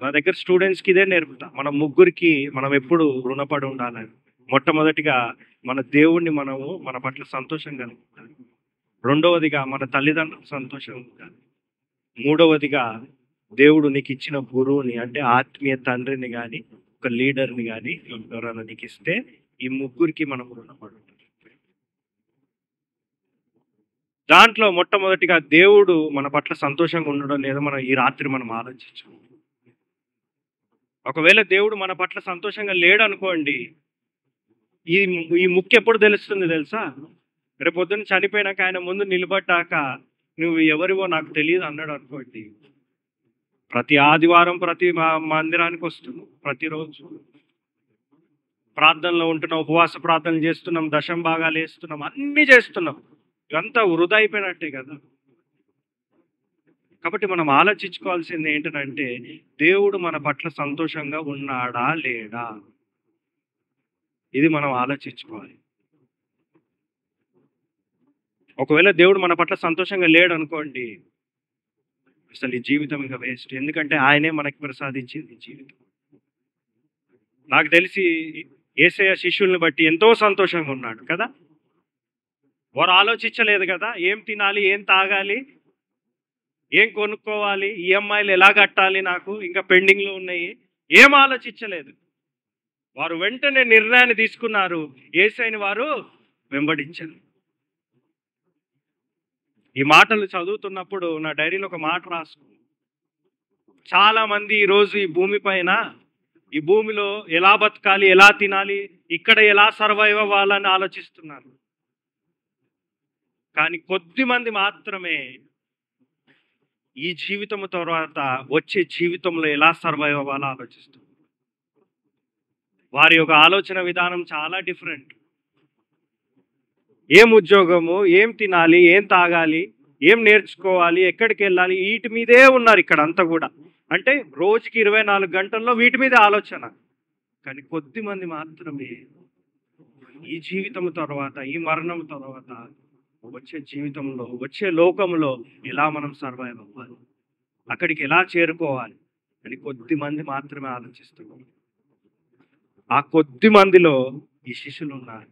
నా దగ్గర స్టూడెంట్స్కి ఇదే నేర్పుతా. మనం ముగ్గురికి మనం ఎప్పుడు రుణపడి ఉండాలని. మొట్టమొదటిగా మన దేవుణ్ణి మనము మన పట్ల సంతోషం కలిగి ఉండాలి. రెండవదిగా మన తల్లిదండ్రులు సంతోషంగా ఉండాలి. మూడవదిగా దేవుడు నీకు ఇచ్చిన గురువుని, అంటే ఆత్మీయ తండ్రిని కానీ, ఒక లీడర్ని కానీ ఎవరైనా నీకు ఇస్తే, ఈ ముగ్గురికి మనం రుణపడి ఉండాలి. దాంట్లో మొట్టమొదటిగా దేవుడు మన పట్ల సంతోషంగా ఉండడం లేదో మనం ఈ రాత్రి మనం ఆలోచించాం. ఒకవేళ దేవుడు మన పట్ల సంతోషంగా లేడు అనుకోండి, ఈ ఈ ముక్కు ఎప్పుడు తెలుస్తుంది తెలుసా? రేపు పొద్దున్న చనిపోయినాక ఆయన ముందు నిలబడ్డాక నువ్వు ఎవరివో నాకు తెలియదు అన్నాడు అనుకోండి. ప్రతి ఆదివారం ప్రతి మందిరానికి వస్తున్నాం, ప్రతిరోజు ప్రార్థనలో ఉంటున్నాం, ఉపవాస ప్రార్థనలు చేస్తున్నాం, దశం భాగాలు వేస్తున్నాం, అన్నీ చేస్తున్నాం. ఇదంతా వృధా అయిపోయినట్టే కదా. కాబట్టి మనం ఆలోచించుకోవాల్సింది ఏంటంటే, దేవుడు మన పట్ల సంతోషంగా ఉన్నాడా లేడా, ఇది మనం ఆలోచించుకోవాలి. ఒకవేళ దేవుడు మన పట్ల సంతోషంగా లేడు అనుకోండి, అసలు ఈ జీవితం ఇంకా వేస్ట్. ఎందుకంటే ఆయనే మనకి ప్రసాదించింది జీవితం. నాకు తెలిసి యేసయ్య శిష్యుల్ని బట్టి ఎంతో సంతోషంగా ఉన్నాడు కదా. వారు ఆలోచించలేదు కదా, ఏం తినాలి, ఏం తాగాలి, ఏం కొనుక్కోవాలి, ఈఎంఐలు ఎలా కట్టాలి, నాకు ఇంకా పెండింగ్లో ఉన్నాయి, ఏం ఆలోచించలేదు. వారు వెంటనే నిర్ణయాన్ని తీసుకున్నారు, యేసయ్యని వారు వెంబడించారు. ఈ మాటలు చదువుతున్నప్పుడు నా డైరీలో ఒక మాట రాసుకున్నాను. చాలా మంది ఈరోజు ఈ భూమి పైన, ఈ భూమిలో ఎలా బతకాలి, ఎలా తినాలి, ఇక్కడ ఎలా సర్వైవ్ అవ్వాలని ఆలోచిస్తున్నారు. కానీ కొద్ది మంది మాత్రమే ఈ జీవితం తర్వాత వచ్చే జీవితంలో ఎలా సర్వైవ్ అవ్వాలో ఆలోచిస్తున్నారు. వారి యొక్క ఆలోచన విధానం చాలా డిఫరెంట్. ఏం ఉద్యోగము, ఏం తినాలి, ఏం తాగాలి, ఏం నేర్చుకోవాలి, ఎక్కడికి వెళ్ళాలి, వీటి మీదే ఉన్నారు ఇక్కడ అంతా కూడా. అంటే రోజుకి 24 గంటల్లో వీటి మీదే ఆలోచన. కానీ కొద్ది మంది మాత్రమే ఈ జీవితం తర్వాత, ఈ మరణం తర్వాత వచ్చే జీవితంలో, వచ్చే లోకంలో ఎలా మనం సర్వైవ్ అవ్వాలి, అక్కడికి ఎలా చేరుకోవాలి అని కొద్ది మంది మాత్రమే ఆలోచిస్తున్నారు. ఆ కొద్ది మందిలో ఈ శిష్యులు ఉన్నారు.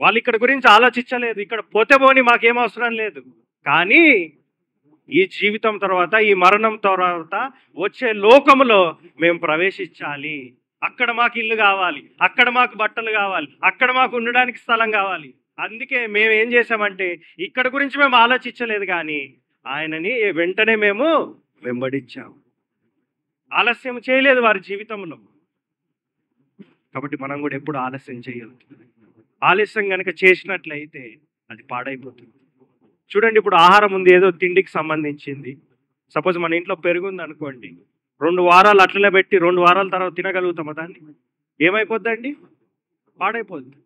వాళ్ళు ఇక్కడ గురించి ఆలోచించలేదు. ఇక్కడ పోతే పోని మాకేం అవసరం లేదు, కానీ ఈ జీవితం తర్వాత, ఈ మరణం తర్వాత వచ్చే లోకములో మేము ప్రవేశించాలి. అక్కడ మాకు ఇల్లు కావాలి, అక్కడ మాకు బట్టలు కావాలి, అక్కడ మాకు ఉండడానికి స్థలం కావాలి. అందుకే మేము ఏం చేసామంటే, ఇక్కడ గురించి మేము ఆలోచించలేదు, కానీ ఆయనని వెంటనే మేము వెంబడించాము. ఆలస్యం చేయలేదు వారి జీవితంలో. కాబట్టి మనం కూడా ఎప్పుడు ఆలస్యం చేయొద్దు. ఆలస్యం కనుక చేసినట్లయితే అది పాడైపోతుంది. చూడండి, ఇప్పుడు ఆహారం ఉంది, ఏదో తిండికి సంబంధించింది. సపోజ్ మన ఇంట్లో పెరుగుంది అనుకోండి, 2 వారాలు అట్లనే పెట్టి 2 వారాల తర్వాత తినగలుగుతామా దాన్ని? ఏమైపోద్దండి? పాడైపోద్ది.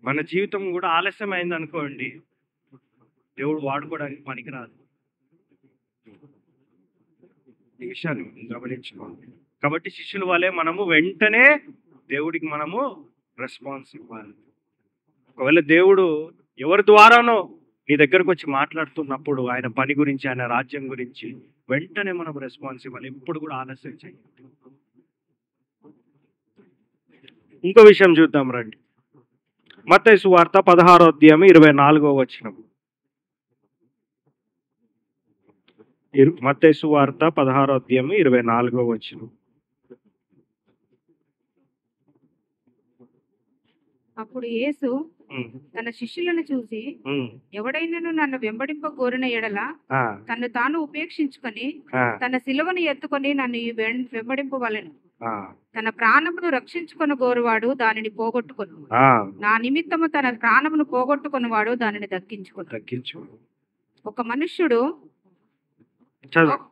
మన జీవితం కూడా ఆలస్యం అయింది అనుకోండి, దేవుడు వాడుకోవడానికి పనికిరాదు. ఈ విషయాన్ని గమనించుకోవాలి. కాబట్టి శిష్యుల వలె మనము వెంటనే దేవుడికి మనము రెస్పాన్స్ ఇవ్వాలి. ఒకవేళ దేవుడు ఎవరి ద్వారానో నీ దగ్గరకు వచ్చి మాట్లాడుతున్నప్పుడు, ఆయన పని గురించి, ఆయన రాజ్యం గురించి వెంటనే మనం రెస్పాన్స్ ఇవ్వాలి. ఎప్పుడు కూడా ఆలస్యం చేయాలి. ఇంకో విషయం చూద్దాం రండి. మత్తయి సువార్త 16వ అధ్యాయం 24వ వచనం. మత్తయి సువార్త 16వ అధ్యాయం 24వ వచనం. అప్పుడు యేసు తన శిష్యులను చూసి, ఎవడైనను నన్ను వెంబడింప కోరిన ఎడల తను తాను ఉపేక్షించుకొని తన సిలువను ఎత్తుకొని నన్ను వెంబడింపవలెను. తన ప్రాణమును రక్షించుకొని కోరువాడు దానిని పోగొట్టుకొను, నా నిమిత్తము తన ప్రాణమును పోగొట్టుకున్నవాడు దానిని దక్కించుకొను. ఒక మనుష్యుడు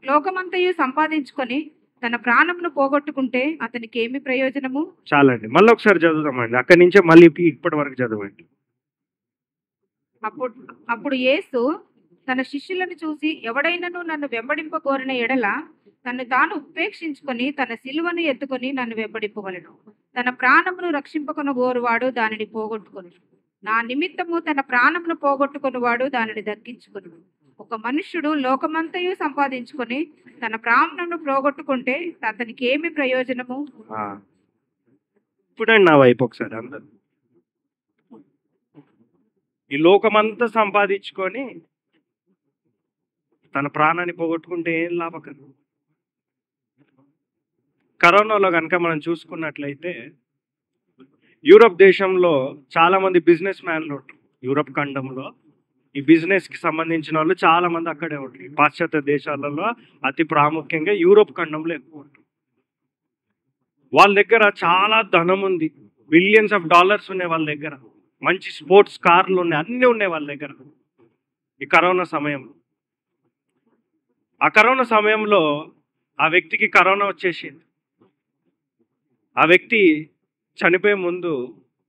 లోకమంతయు సంపాదించుకొని తన ప్రాణమును పోగొట్టుకుంటే అతనికి ఏమి ప్రయోజనము? చాలండి. మళ్ళీ ఒకసారి చదువుదామండి. అక్కడి నుంచే మళ్ళీ ఇప్పటి వరకు చదవండి. అప్పుడు అప్పుడు యేసు తన శిష్యులను చూసి, ఎవడైనను నన్ను వెంబడింపగోరిన ఎడల తన్ను తాను ఉపేక్షించుకొని తన సిలువను ఎత్తుకొని నన్ను వెంబడింపవలెను. తన ప్రాణమును రక్షింపకొనగోరువాడు దానిని పోగొట్టుకొను. నా నిమిత్తము తన ప్రాణమును పోగొట్టుకొనువాడు దానిని దక్కించుకొను. ఒక మనుష్యుడు లోకమంతయు సంపాదించుకొని తన ప్రాణమును పోగొట్టుకుంటే అతనికి ఏమి ప్రయోజనము? ఆ, చూడండి నా వైపు ఒకసారి అందరు. ఈ లోకమంతా సంపాదించుకొని తన ప్రాణాన్ని పోగొట్టుకుంటే ఏం లాభకరం? కరోనాలో కనుక మనం చూసుకున్నట్లయితే యూరప్ దేశంలో చాలా మంది బిజినెస్ మ్యాన్లు ఉంటారు. యూరప్ ఖండంలో ఈ బిజినెస్ కి సంబంధించిన వాళ్ళు చాలా మంది అక్కడే ఉంటారు. ఈ పాశ్చాత్య దేశాలలో అతి ప్రాముఖ్యంగా యూరోప్ ఖండంలో ఎక్కువ ఉంటారు. వాళ్ళ దగ్గర చాలా ధనం ఉంది, బిలియన్స్ ఆఫ్ డాలర్స్ ఉన్నాయి వాళ్ళ దగ్గర, మంచి స్పోర్ట్స్ కార్లు ఉన్నాయి, అన్నీ ఉన్నాయి వాళ్ళ దగ్గర. ఈ కరోనా సమయంలో ఆ వ్యక్తికి కరోనా వచ్చేసింది. ఆ వ్యక్తి చనిపోయే ముందు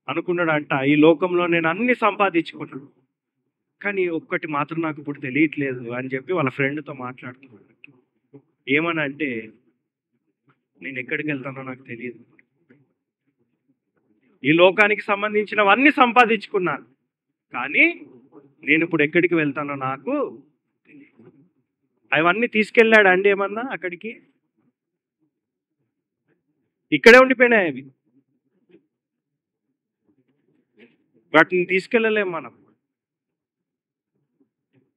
అనుకున్నాడంట, ఈ లోకంలో నేను అన్ని సంపాదించుకున్నాను, కానీ ఒక్కటి మాత్రం నాకు ఇప్పుడు తెలియట్లేదు అని చెప్పి వాళ్ళ ఫ్రెండ్తో మాట్లాడుతున్నాడు. ఏమని అంటే, నేను ఎక్కడికి వెళ్తానో నాకు తెలియదు, ఈ లోకానికి సంబంధించినవన్నీ సంపాదించుకున్నాను, కానీ నేను ఇప్పుడు ఎక్కడికి వెళ్తానో నాకు తెలియదు. అవన్నీ తీసుకెళ్ళాడు అండి ఏమన్నా అక్కడికి? ఇక్కడే ఉండిపోయినాయి అవి, వాటిని తీసుకెళ్ళలేము మనం.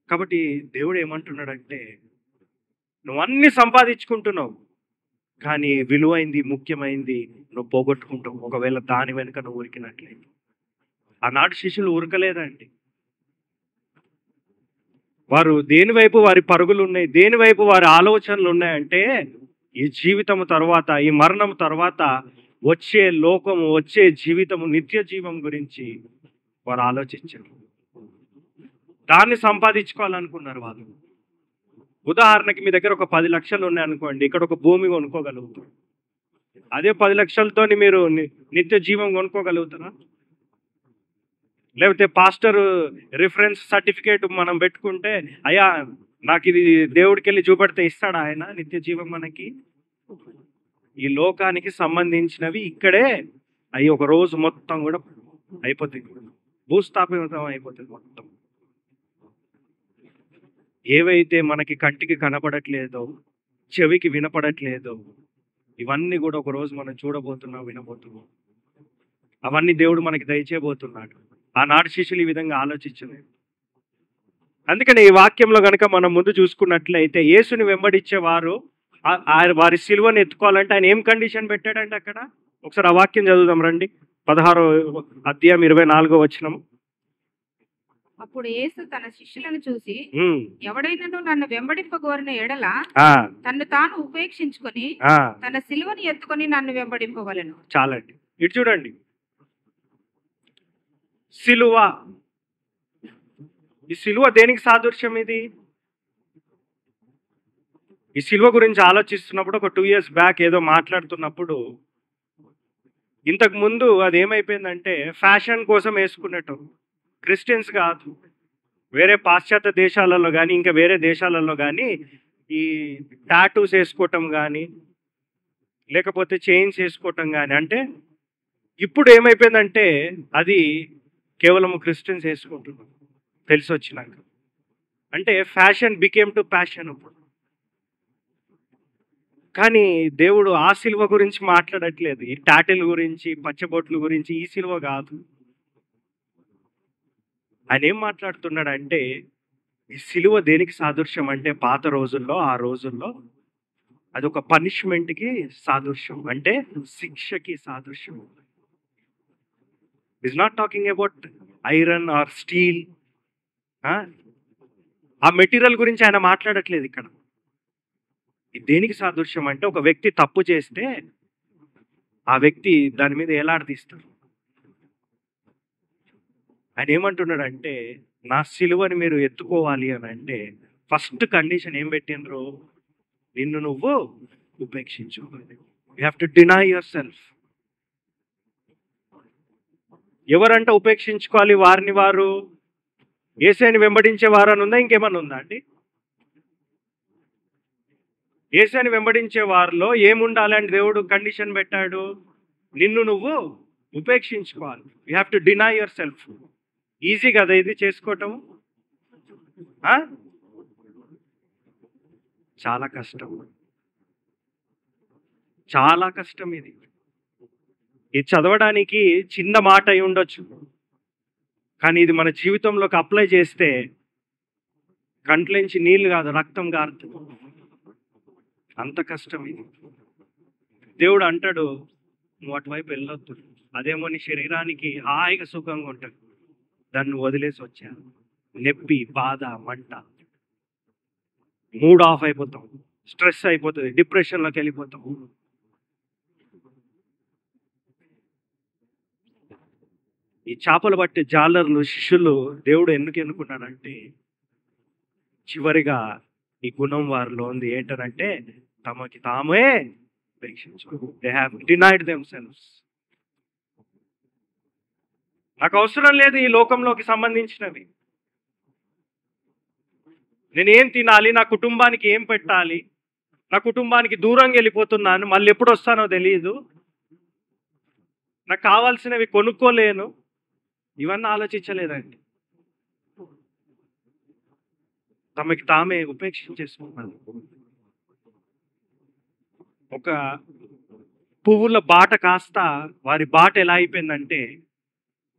కాబట్టి దేవుడు ఏమంటున్నాడంటే, నువ్వు అన్ని సంపాదించుకుంటున్నావు, కానీ విలువైంది, ముఖ్యమైంది నువ్వు పోగొట్టుకుంటావు ఒకవేళ దాని వెనుక నువ్వు ఉరికినట్లయితే. ఆనాడు శిష్యులు ఉరకలేదండి. వారు దేని వైపు వారి పరుగులు ఉన్నాయి, దేని వైపు వారి ఆలోచనలు ఉన్నాయంటే, ఈ జీవితము తర్వాత, ఈ మరణం తర్వాత వచ్చే లోకము, వచ్చే జీవితము, నిత్య జీవం గురించి వారు ఆలోచించారు. దాన్ని సంపాదించుకోవాలనుకున్నారు వాళ్ళు. ఉదాహరణకి మీ దగ్గర ఒక 10 లక్షలు ఉన్నాయనుకోండి, ఇక్కడ ఒక భూమి కొనుక్కోగలుగుతారు. అదే 10 లక్షలతో మీరు నిత్య జీవం కొనుక్కోగలుగుతారా? లేకపోతే పాస్టర్ రిఫరెన్స్ సర్టిఫికేట్ మనం పెట్టుకుంటే, అయ్యా నాకు ఇది దేవుడికి వెళ్ళి చూపెడితే ఇస్తాడా ఆయన నిత్య జీవం మనకి? ఈ లోకానికి సంబంధించినవి ఇక్కడే అవి ఒక రోజు మొత్తం కూడా అయిపోతాయి, భూస్థాపితం అయిపోతుంది మొత్తం. ఏవైతే మనకి కంటికి కనపడట్లేదో, చెవికి వినపడట్లేదో, ఇవన్నీ కూడా ఒక రోజు మనం చూడబోతున్నాం, వినబోతున్నాం. అవన్నీ దేవుడు మనకి దయచేయబోతున్నాడు. ఆనాడు శిష్యులు ఈ విధంగా ఆలోచించలేదు. అందుకని ఈ వాక్యంలో కనుక మనం ముందు చూసుకున్నట్లయితే, యేసుని వెంబడించేవారు వారి సిలువను ఎత్తుకోవాలంటే ఆయన ఏం కండిషన్ పెట్టాడంటే అక్కడ? ఒకసారి ఆ వాక్యం చదువుదాం రండి. 16వ అధ్యాయం 24వ వచనం. అప్పుడు యేసు తన శిష్యులను చూసి, ఎవడైనను నన్ను వెంబడింపగోరిన ఎడల తన్ను తాను ఉపేక్షించుకొని తన సిలువను ఎత్తుకొని నన్ను వెంబడింపవలెను. చాలండి. ఇటు చూడండి, సిలువ. ఈ సిలువ దేనికి సాదృశ్యం? ఇది ఈ సిలువ గురించి ఆలోచిస్తున్నప్పుడు ఒక 2 years బ్యాక్ ఏదో మాట్లాడుతున్నప్పుడు, ఇంతకు ముందు అది ఏమైపోయిందంటే ఫ్యాషన్ కోసం వేసుకున్నట్టు, క్రిస్టియన్స్ కాదు, వేరే పాశ్చాత్య దేశాలలో కానీ ఇంకా వేరే దేశాలలో కానీ ఈ టాటూస్ వేసుకోవటం కానీ లేకపోతే చైన్స్ వేసుకోవటం కానీ, అంటే ఇప్పుడు ఏమైపోయిందంటే అది కేవలం క్రిస్టియన్స్ వేసుకుంటున్నారు తెలిసి వచ్చినాక. అంటే ఫ్యాషన్ బికేమ్ టు ప్యాషన్ ఇప్పుడు. కానీ దేవుడు ఆ సిలువ గురించి మాట్లాడట్లేదు, ఈ టాటిల్ గురించి, పచ్చబొట్ల గురించి. ఈ సిలువ కాదు. ఆయన ఏం మాట్లాడుతున్నాడంటే, ఈ సిలువ దేనికి సాదృశ్యం అంటే, పాత రోజుల్లో, ఆ రోజుల్లో అది ఒక పనిష్మెంట్కి సాదృశ్యం, అంటే శిక్షకి సాదృశ్యం. Is not talking about iron are steel. ఆ మెటీరియల్ గురించి ఆయన మాట్లాడట్లేదు ఇక్కడ. దేనికి సాదృశ్యం అంటే, ఒక వ్యక్తి తప్పు చేస్తే ఆ వ్యక్తి దాని మీద ఎలాడదీస్తారు. ఆయన ఏమంటున్నాడంటే, నా సిలువని మీరు ఎత్తుకోవాలి అని అంటే ఫస్ట్ కండిషన్ ఏం పెట్టిండ్రు? నిన్ను నువ్వు ఉపేక్షించు. You have to deny your self. ఎవరంట ఉపేక్షించుకోవాలి వారిని వారు? యేసుని వెంబడించే వారని ఉందా, ఇంకేమన్నా ఉందా అండి? యేసుని వెంబడించే వారిలో ఏముండాలి అని దేవుడు కండిషన్ పెట్టాడు? నిన్ను నువ్వు ఉపేక్షించుకోవాలి. You have to deny your self. Easy కదా ఇది చేసుకోవటం? చాలా కష్టం, చాలా కష్టం ఇది. ఇది చదవడానికి చిన్న మాట అయి ఉండొచ్చు, కానీ ఇది మన జీవితంలోకి అప్లై చేస్తే కంట్లోంచి నీళ్ళు కాదు రక్తం గారుతుంది. అంత కష్టం ఇది. దేవుడు అంటాడు, నువ్వు అటువైపు వెళ్ళొద్దు, అదేమో నీ శరీరానికి హాయిగా సుఖంగా ఉంటుంది, దాన్ని వదిలేసి వచ్చాను. నొప్పి, బాధ, మంట, మూడ్ ఆఫ్ అయిపోతాం, స్ట్రెస్ అయిపోతుంది, డిప్రెషన్లోకి వెళ్ళిపోతాం. ఈ చేపలు పట్టే జాలర్లు శిష్యులు దేవుడు ఎందుకు ఎన్నుకున్నాడంటే, చివరిగా ఈ గుణం వారిలో ఉంది. ఏంటనంటే తమకి తామే ఉపేక్షించు. They have denied themselves. నాకు అవసరం లేదు ఈ లోకంలోకి సంబంధించినవి. నేనేం తినాలి, నా కుటుంబానికి ఏం పెట్టాలి, నా కుటుంబానికి దూరంగా వెళ్ళిపోతున్నాను, మళ్ళీ ఎప్పుడు వస్తానో తెలియదు, నాకు కావాల్సినవి కొనుక్కోలేను, ఇవన్నీ ఆలోచించలేదండి. తమకి తామే ఉపేక్షించేసుకున్నారు. ఒక పువ్వుల బాట కాస్త వారి బాట ఎలా అయిపోయిందంటే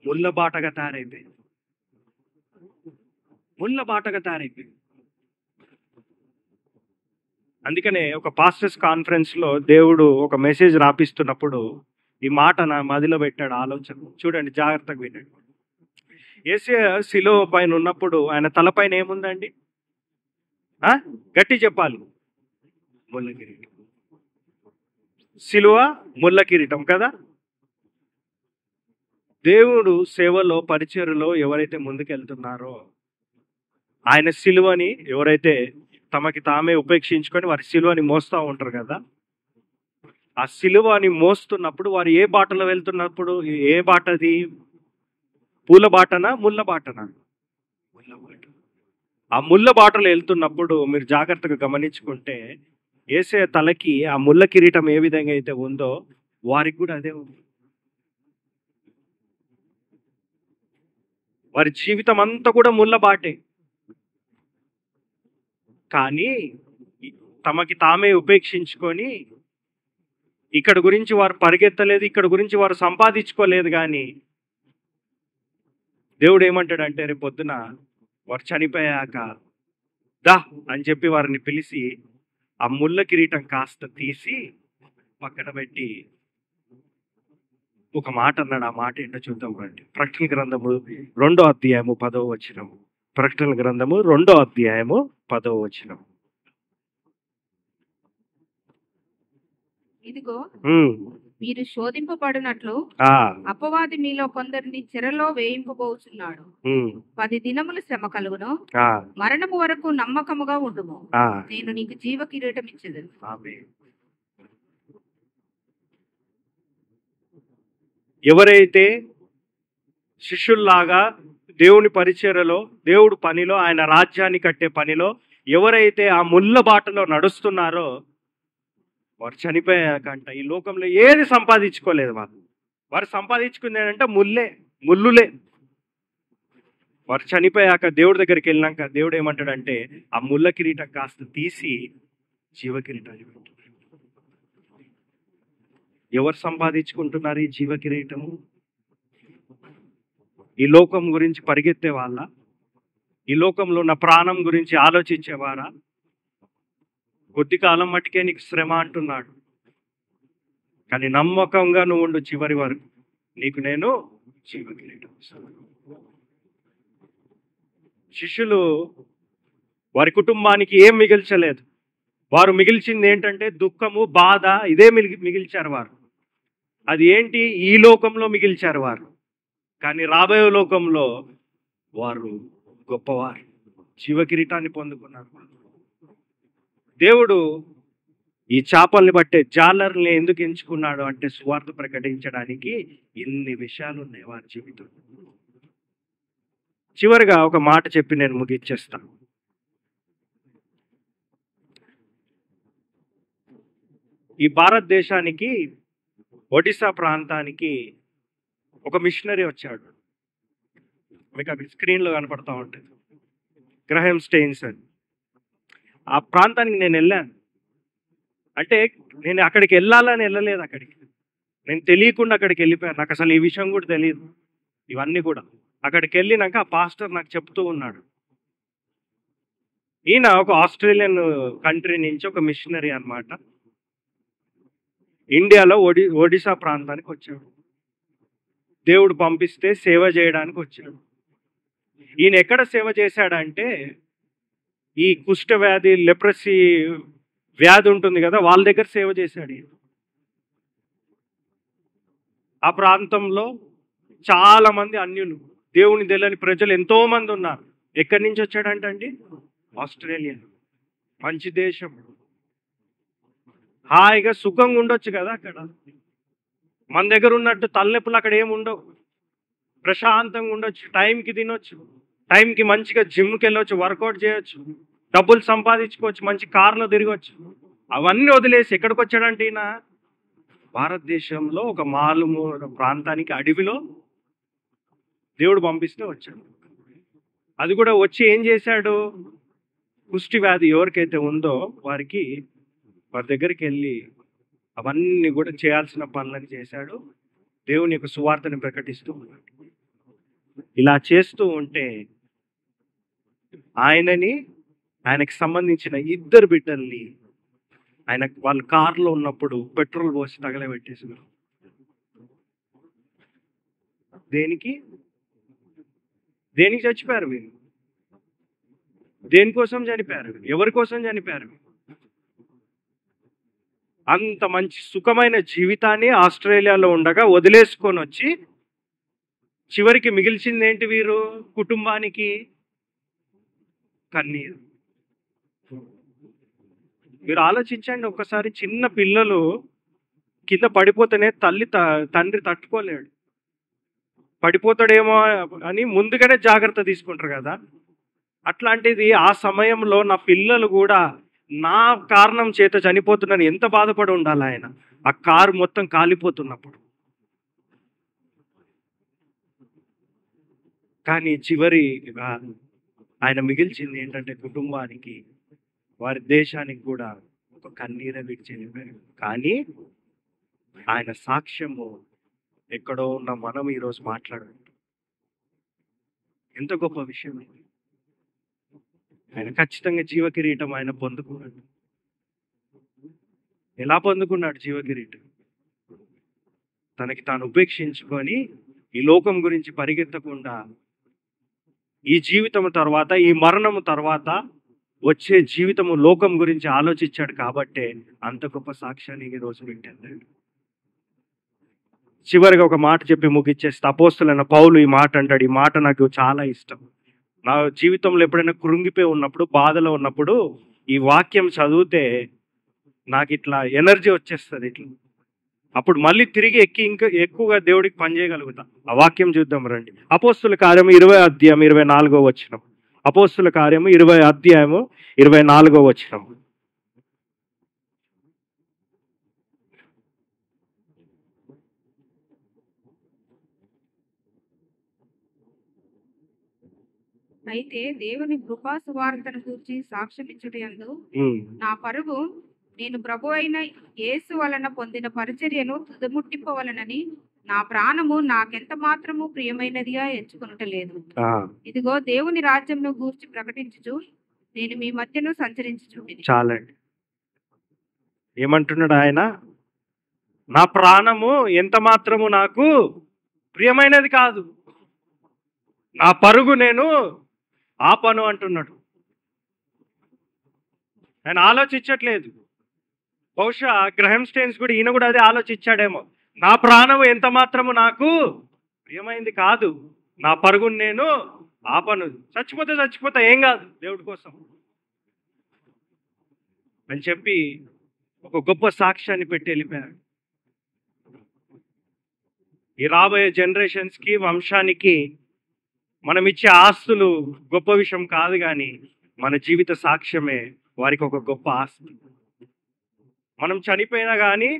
ముళ్ళ బాటగా తయారైపోయింది. ముళ్ళ బాటగా తయారైపోయింది. అందుకనే ఒక పాస్టర్స్ కాన్ఫరెన్స్లో దేవుడు ఒక మెసేజ్ రాపిస్తున్నప్పుడు ఈ మాట నా మదిలో పెట్టాడు ఆలోచన. చూడండి, జాగ్రత్తగా వినండి. యేసయ్య శిలువ పైన ఉన్నప్పుడు ఆయన తలపైన ఏముందండి? గట్టి చెప్పాలి. ముళ్ళ కిరీటం. శిలువ ముళ్ళ కిరీటం కదా. దేవుడు సేవలో, పరిచర్యలో ఎవరైతే ముందుకెళ్తున్నారో, ఆయన శిలువని ఎవరైతే తమకి తామే ఉపేక్షించుకొని వారి శిలువని మోస్తూ ఉంటారు కదా, ఆ శిలువని మోస్తున్నప్పుడు వారు ఏ బాటలో వెళ్తున్నప్పుడు, ఏ బాటది? పూల బాటనా, ముళ్ళ బాటనా? ముళ్ళ బాట. ఆ ముళ్ళ బాటలో వెళ్తున్నప్పుడు మీరు జాగ్రత్తగా గమనించుకుంటే యేసయ్య తలకి ఆ ముళ్ళ కిరీటం ఏ విధంగా అయితే ఉందో వారికి కూడా అదే ఉంది. వారి జీవితం అంతా కూడా ముళ్ళ బాటే. కానీ తమకి తామే ఉపేక్షించుకొని ఇక్కడ గురించి వారు పరిగెత్తలేదు, ఇక్కడ గురించి వారు సంపాదించుకోలేదు. కానీ దేవుడు ఏమంటాడంటే, రేపు పొద్దున వారు చనిపోయాక దా అని చెప్పి వారిని పిలిచి ఆ ముళ్ళ కిరీటం కాస్త తీసి పక్కన పెట్టి ఒక మాట అన్నాడు. ఆ మాట ఏంటో చూద్దాం రండి. ప్రకటన గ్రంథము 2వ అధ్యాయము 10వ వచనం. ప్రకటన గ్రంథము 2వ అధ్యాయము 10వ వచనం. ఇదిగో మీరు శోధింపబడినట్లు అపవాది మీలో కొందరిని చెరలో వేయింపబోచున్నాడు. 10 దినములు శ్రమ కలుగును, మరణము వరకు నమ్మకముగా ఉండుము, నేను నీకు జీవ కిరీటం ఇచ్చేదను. ఎవరైతే శిష్యుల్లాగా దేవుని పరిచర్యలో, దేవుడు పనిలో, ఆయన రాజ్యాన్ని కట్టే పనిలో ఎవరైతే ఆ ముళ్ళ బాటలో నడుస్తున్నారో వారు చనిపోయాకంట ఈ లోకంలో ఏది సంపాదించుకోలేదు. వారు సంపాదించుకుంది ఏంటంటే ముళ్ళులే. వారు చనిపోయాక దేవుడి దగ్గరికి వెళ్ళినాక దేవుడు ఏమంటాడంటే, ఆ ముళ్ళ కిరీటం కాస్త తీసి జీవ కిరీటాన్ని పెట్టు. ఎవరు సంపాదించుకుంటున్నారు ఈ జీవ కిరీటము? ఈ లోకం గురించి పరిగెత్తే వాళ్ళ? ఈ లోకంలో ఉన్న ప్రాణం గురించి ఆలోచించేవారా? కొద్ది కాలం మట్టుకే నీకు శ్రమ అంటున్నాడు, కానీ నమ్మకంగా నువ్వు ఉండు చివరి వరకు, నీకు నేను జీవ కిరీటం ఇస్తాను. శిష్యులు వారి కుటుంబానికి ఏం మిగిల్చలేదు. వారు మిగిల్చింది ఏంటంటే దుఃఖము, బాధ, ఇదే మిగిల్చారు వారు. అది ఏంటి? ఈ లోకంలో మిగిల్చారు వారు. కానీ రాబోయే లోకంలో వారు గొప్పవారు, జీవ కిరీటాన్ని పొందుకున్నారు. దేవుడు ఈ చేపల్ని బట్టే జాలర్ని ఎందుకు ఎంచుకున్నాడు అంటే సువార్త ప్రకటించడానికి ఇన్ని విషయాలు ఉన్నాయి వారి జీవితం. చివరిగా ఒక మాట చెప్పి నేను ముగిచ్చేస్తాను. ఈ భారతదేశానికి ఒడిశా ప్రాంతానికి ఒక మిషనరీ వచ్చాడు. మీకు అక్కడ స్క్రీన్లో కనపడతా ఉంటుంది, గ్రహం స్టెయిన్స్ అని. ఆ ప్రాంతానికి నేను వెళ్ళాను. అంటే నేను అక్కడికి వెళ్ళాలని వెళ్ళలేదు, అక్కడికి నేను తెలియకుండా అక్కడికి వెళ్ళిపోయాను. నాకు అసలు ఈ విషయం కూడా తెలియదు. ఇవన్నీ కూడా అక్కడికి వెళ్ళినాక ఆ పాస్టర్ నాకు చెప్తూ ఉన్నాడు, ఈయన ఒక ఆస్ట్రేలియన్ కంట్రీ నుంచి ఒక మిషనరీ అన్నమాట. ఇండియాలో ఒడిశా ప్రాంతానికి వచ్చాడు. దేవుడు పంపిస్తే సేవ చేయడానికి వచ్చాడు. ఈయన ఎక్కడ సేవ చేశాడంటే ఈ కుష్ఠ వ్యాధి, లెప్రసీ వ్యాధి ఉంటుంది కదా, వాళ్ళ దగ్గర సేవ చేశాడు ఈయన. ఆ ప్రాంతంలో చాలా మంది అన్యులు, దేవుని తెలియని ప్రజలు ఎంతో మంది ఉన్నారు. ఎక్కడి నుంచి వచ్చాడంటండి? ఆస్ట్రేలియా. మంచి దేశం, హాయిగా సుఖంగా ఉండొచ్చు కదా అక్కడ. మన దగ్గర ఉన్నట్టు తలనొప్పులు అక్కడ ఏమి ఉండవు. ప్రశాంతంగా ఉండొచ్చు, టైంకి తినొచ్చు, టైంకి మంచిగా జిమ్కి వెళ్ళొచ్చు, వర్కౌట్ చేయొచ్చు, డబ్బులు సంపాదించుకోవచ్చు, మంచి కార్లో తిరగచ్చు. అవన్నీ వదిలేసి ఎక్కడికి వచ్చాడంటే ఈయన భారతదేశంలో ఒక మారుమూల ప్రాంతానికి, అడవిలో దేవుడు పంపిస్తే వచ్చాడు. అది కూడా వచ్చి ఏం చేశాడు? కుష్టి వ్యాధి ఎవరికైతే ఉందో వారి దగ్గరికి వెళ్ళి అవన్నీ కూడా చేయాల్సిన పనులని చేశాడు. దేవుని యొక్క సువార్తని ప్రకటిస్తూ ఉన్నాడు. ఇలా చేస్తూ ఉంటే ఆయనకి సంబంధించిన 2 బిడ్డల్ని వాళ్ళ కారులో ఉన్నప్పుడు పెట్రోల్ పోసి తగలబెట్టేసారు. దేనికి చచ్చిపోయారు వీళ్ళు? దేనికోసం చనిపోయారు? ఎవరి కోసం చనిపోయారు? అంత మంచి సుఖమైన జీవితాన్ని ఆస్ట్రేలియాలో ఉండగా వదిలేసుకొని వచ్చి చివరికి మిగిల్చింది ఏంటి? వీరు కుటుంబానికి కన్నీరు. మీరు ఆలోచించండి ఒక్కసారి. చిన్న పిల్లలు కింద పడిపోతేనే తండ్రి తట్టుకోలేడు. పడిపోతాడేమో అని ముందుగానే జాగ్రత్త తీసుకుంటారు కదా. అట్లాంటిది ఆ సమయంలో నా పిల్లలు కూడా నా కారణం చేత చనిపోతున్నాను, ఎంత బాధపడి ఉండాలి ఆయన, ఆ కారు మొత్తం కాలిపోతున్నప్పుడు. కానీ చివరిగా ఆయన మిగిల్చింది ఏంటంటే కుటుంబానికి, వారి దేశానికి కూడా ఒక కన్నీర విడిచి. కానీ ఆయన సాక్ష్యము ఎక్కడో ఉన్న మనం ఈరోజు మాట్లాడాలి. ఎంత గొప్ప విషయం ఇది. ఆయన ఖచ్చితంగా జీవకిరీటం ఆయన పొందుకున్నాడు. ఎలా పొందుకున్నాడు జీవకిరీటం? తనకి తాను ఉపేక్షించుకొని ఈ లోకం గురించి పరిగెత్తకుండా ఈ జీవితం తర్వాత, ఈ మరణము తర్వాత వచ్చే జీవితము లోకం గురించి ఆలోచించాడు. కాబట్టే అంత గొప్ప సాక్ష్యాన్ని ఈ రోజు పెట్టాడు. చివరిగా ఒక మాట చెప్పి ముగిచ్చేస్తే, అపోస్తలుడైన పౌలు ఈ మాట అంటాడు. ఈ మాట నాకు చాలా ఇష్టం. నా జీవితంలో ఎప్పుడైనా కృంగిపోయి ఉన్నప్పుడు, బాధలో ఉన్నప్పుడు ఈ వాక్యం చదివితే నాకు ఇట్లా ఎనర్జీ వచ్చేస్తుంది. ఇట్లా అప్పుడు మళ్ళీ తిరిగి ఇంకా ఎక్కువగా దేవుడికి పనిచేయగలుగుతా. ఆ వాక్యం చూద్దాం రండి. అపోస్తుల కార్యము 20వ అధ్యాయం 24వ వచనం. అపోస్తుల కార్యము 20వ అధ్యాయము 24వ వచనం. అయితే దేవుని కృపా సువార్తను గూర్చి సాక్ష్యమిచ్చుటయందు నా పరుగు నేను ప్రభు అయిన యేసు వలన పొందిన పరిచర్యను తుదముట్టిపోవలనని నా ప్రాణము నాకెంత మాత్రము ప్రియమైనదిగా ఎంచుకొనటలేదు. ఇదిగో దేవుని రాజ్యంను గూర్చి ప్రకటించుచు నేను మీ మధ్యను సంచరించుచుంటిని. చాలండి. ఏమంటున్నాడు ఆయన? నా ప్రాణము ఎంత మాత్రము నాకు ప్రియమైనది కాదు, నా పరుగు నేను ఆపను అంటున్నాడు. ఆయన ఆలోచించట్లేదు. బహుశా గ్రహం స్టెయిన్స్ కూడా ఈయన కూడా అదే ఆలోచించాడేమో. నా ప్రాణం ఎంత మాత్రము నాకు ప్రియమైంది కాదు, నా పరుగును నేను ఆపను. చచ్చిపోతే ఏం కాదు దేవుడి కోసం అని చెప్పి ఒక గొప్ప సాక్ష్యాన్ని పెట్టి వెళ్ళిపోయాడు. ఈ రాబోయే జనరేషన్స్కి, వంశానికి మనం ఇచ్చే ఆస్తులు గొప్ప విషయం కాదు, కానీ మన జీవిత సాక్ష్యమే వారికి ఒక గొప్ప ఆస్తి. మనం చనిపోయినా కానీ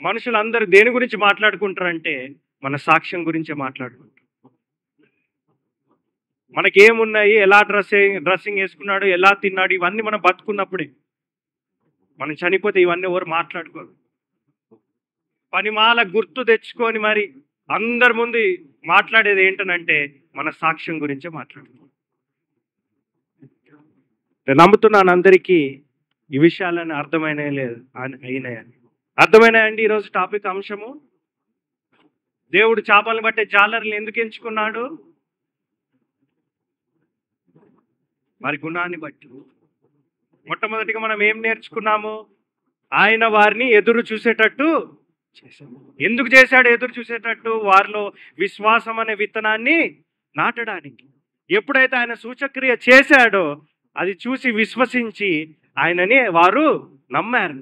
మనుషులందరూ దేని గురించి మాట్లాడుకుంటారంటే మన సాక్ష్యం గురించే మాట్లాడుకుంటారు. మనకేమున్నాయి, ఎలా డ్రెస్సింగ్ వేసుకున్నాడు, ఎలా తిన్నాడు, ఇవన్నీ మనం బతుకున్నప్పుడే. మనం చనిపోతే ఇవన్నీ ఎవరు మాట్లాడుకోరు. పనిమాల గుర్తు తెచ్చుకొని మరి అందరి ముందు మాట్లాడేది ఏంటనంటే మన సాక్ష్యం గురించే మాట్లాడుకోరు. నేను నమ్ముతున్నాను అందరికీ ఈ విషయాలని అయినాయని. అర్థమైనాయండి ఈరోజు టాపిక్ అంశము? దేవుడు చేపలను బట్టే జాలర్లు ఎందుకు ఎంచుకున్నాడు? వారి గుణాన్ని బట్టి. మొట్టమొదటిగా మనం ఏం నేర్చుకున్నాము? ఆయన వారిని ఎదురు చూసేటట్టు చేశాడు. ఎందుకు చేశాడు ఎదురు చూసేటట్టు? వారిలో విశ్వాసం అనే విత్తనాన్ని నాటడానికి. ఎప్పుడైతే ఆయన సూచక్రియ చేశాడో అది చూసి విశ్వసించి ఆయనని వారు నమ్మారు.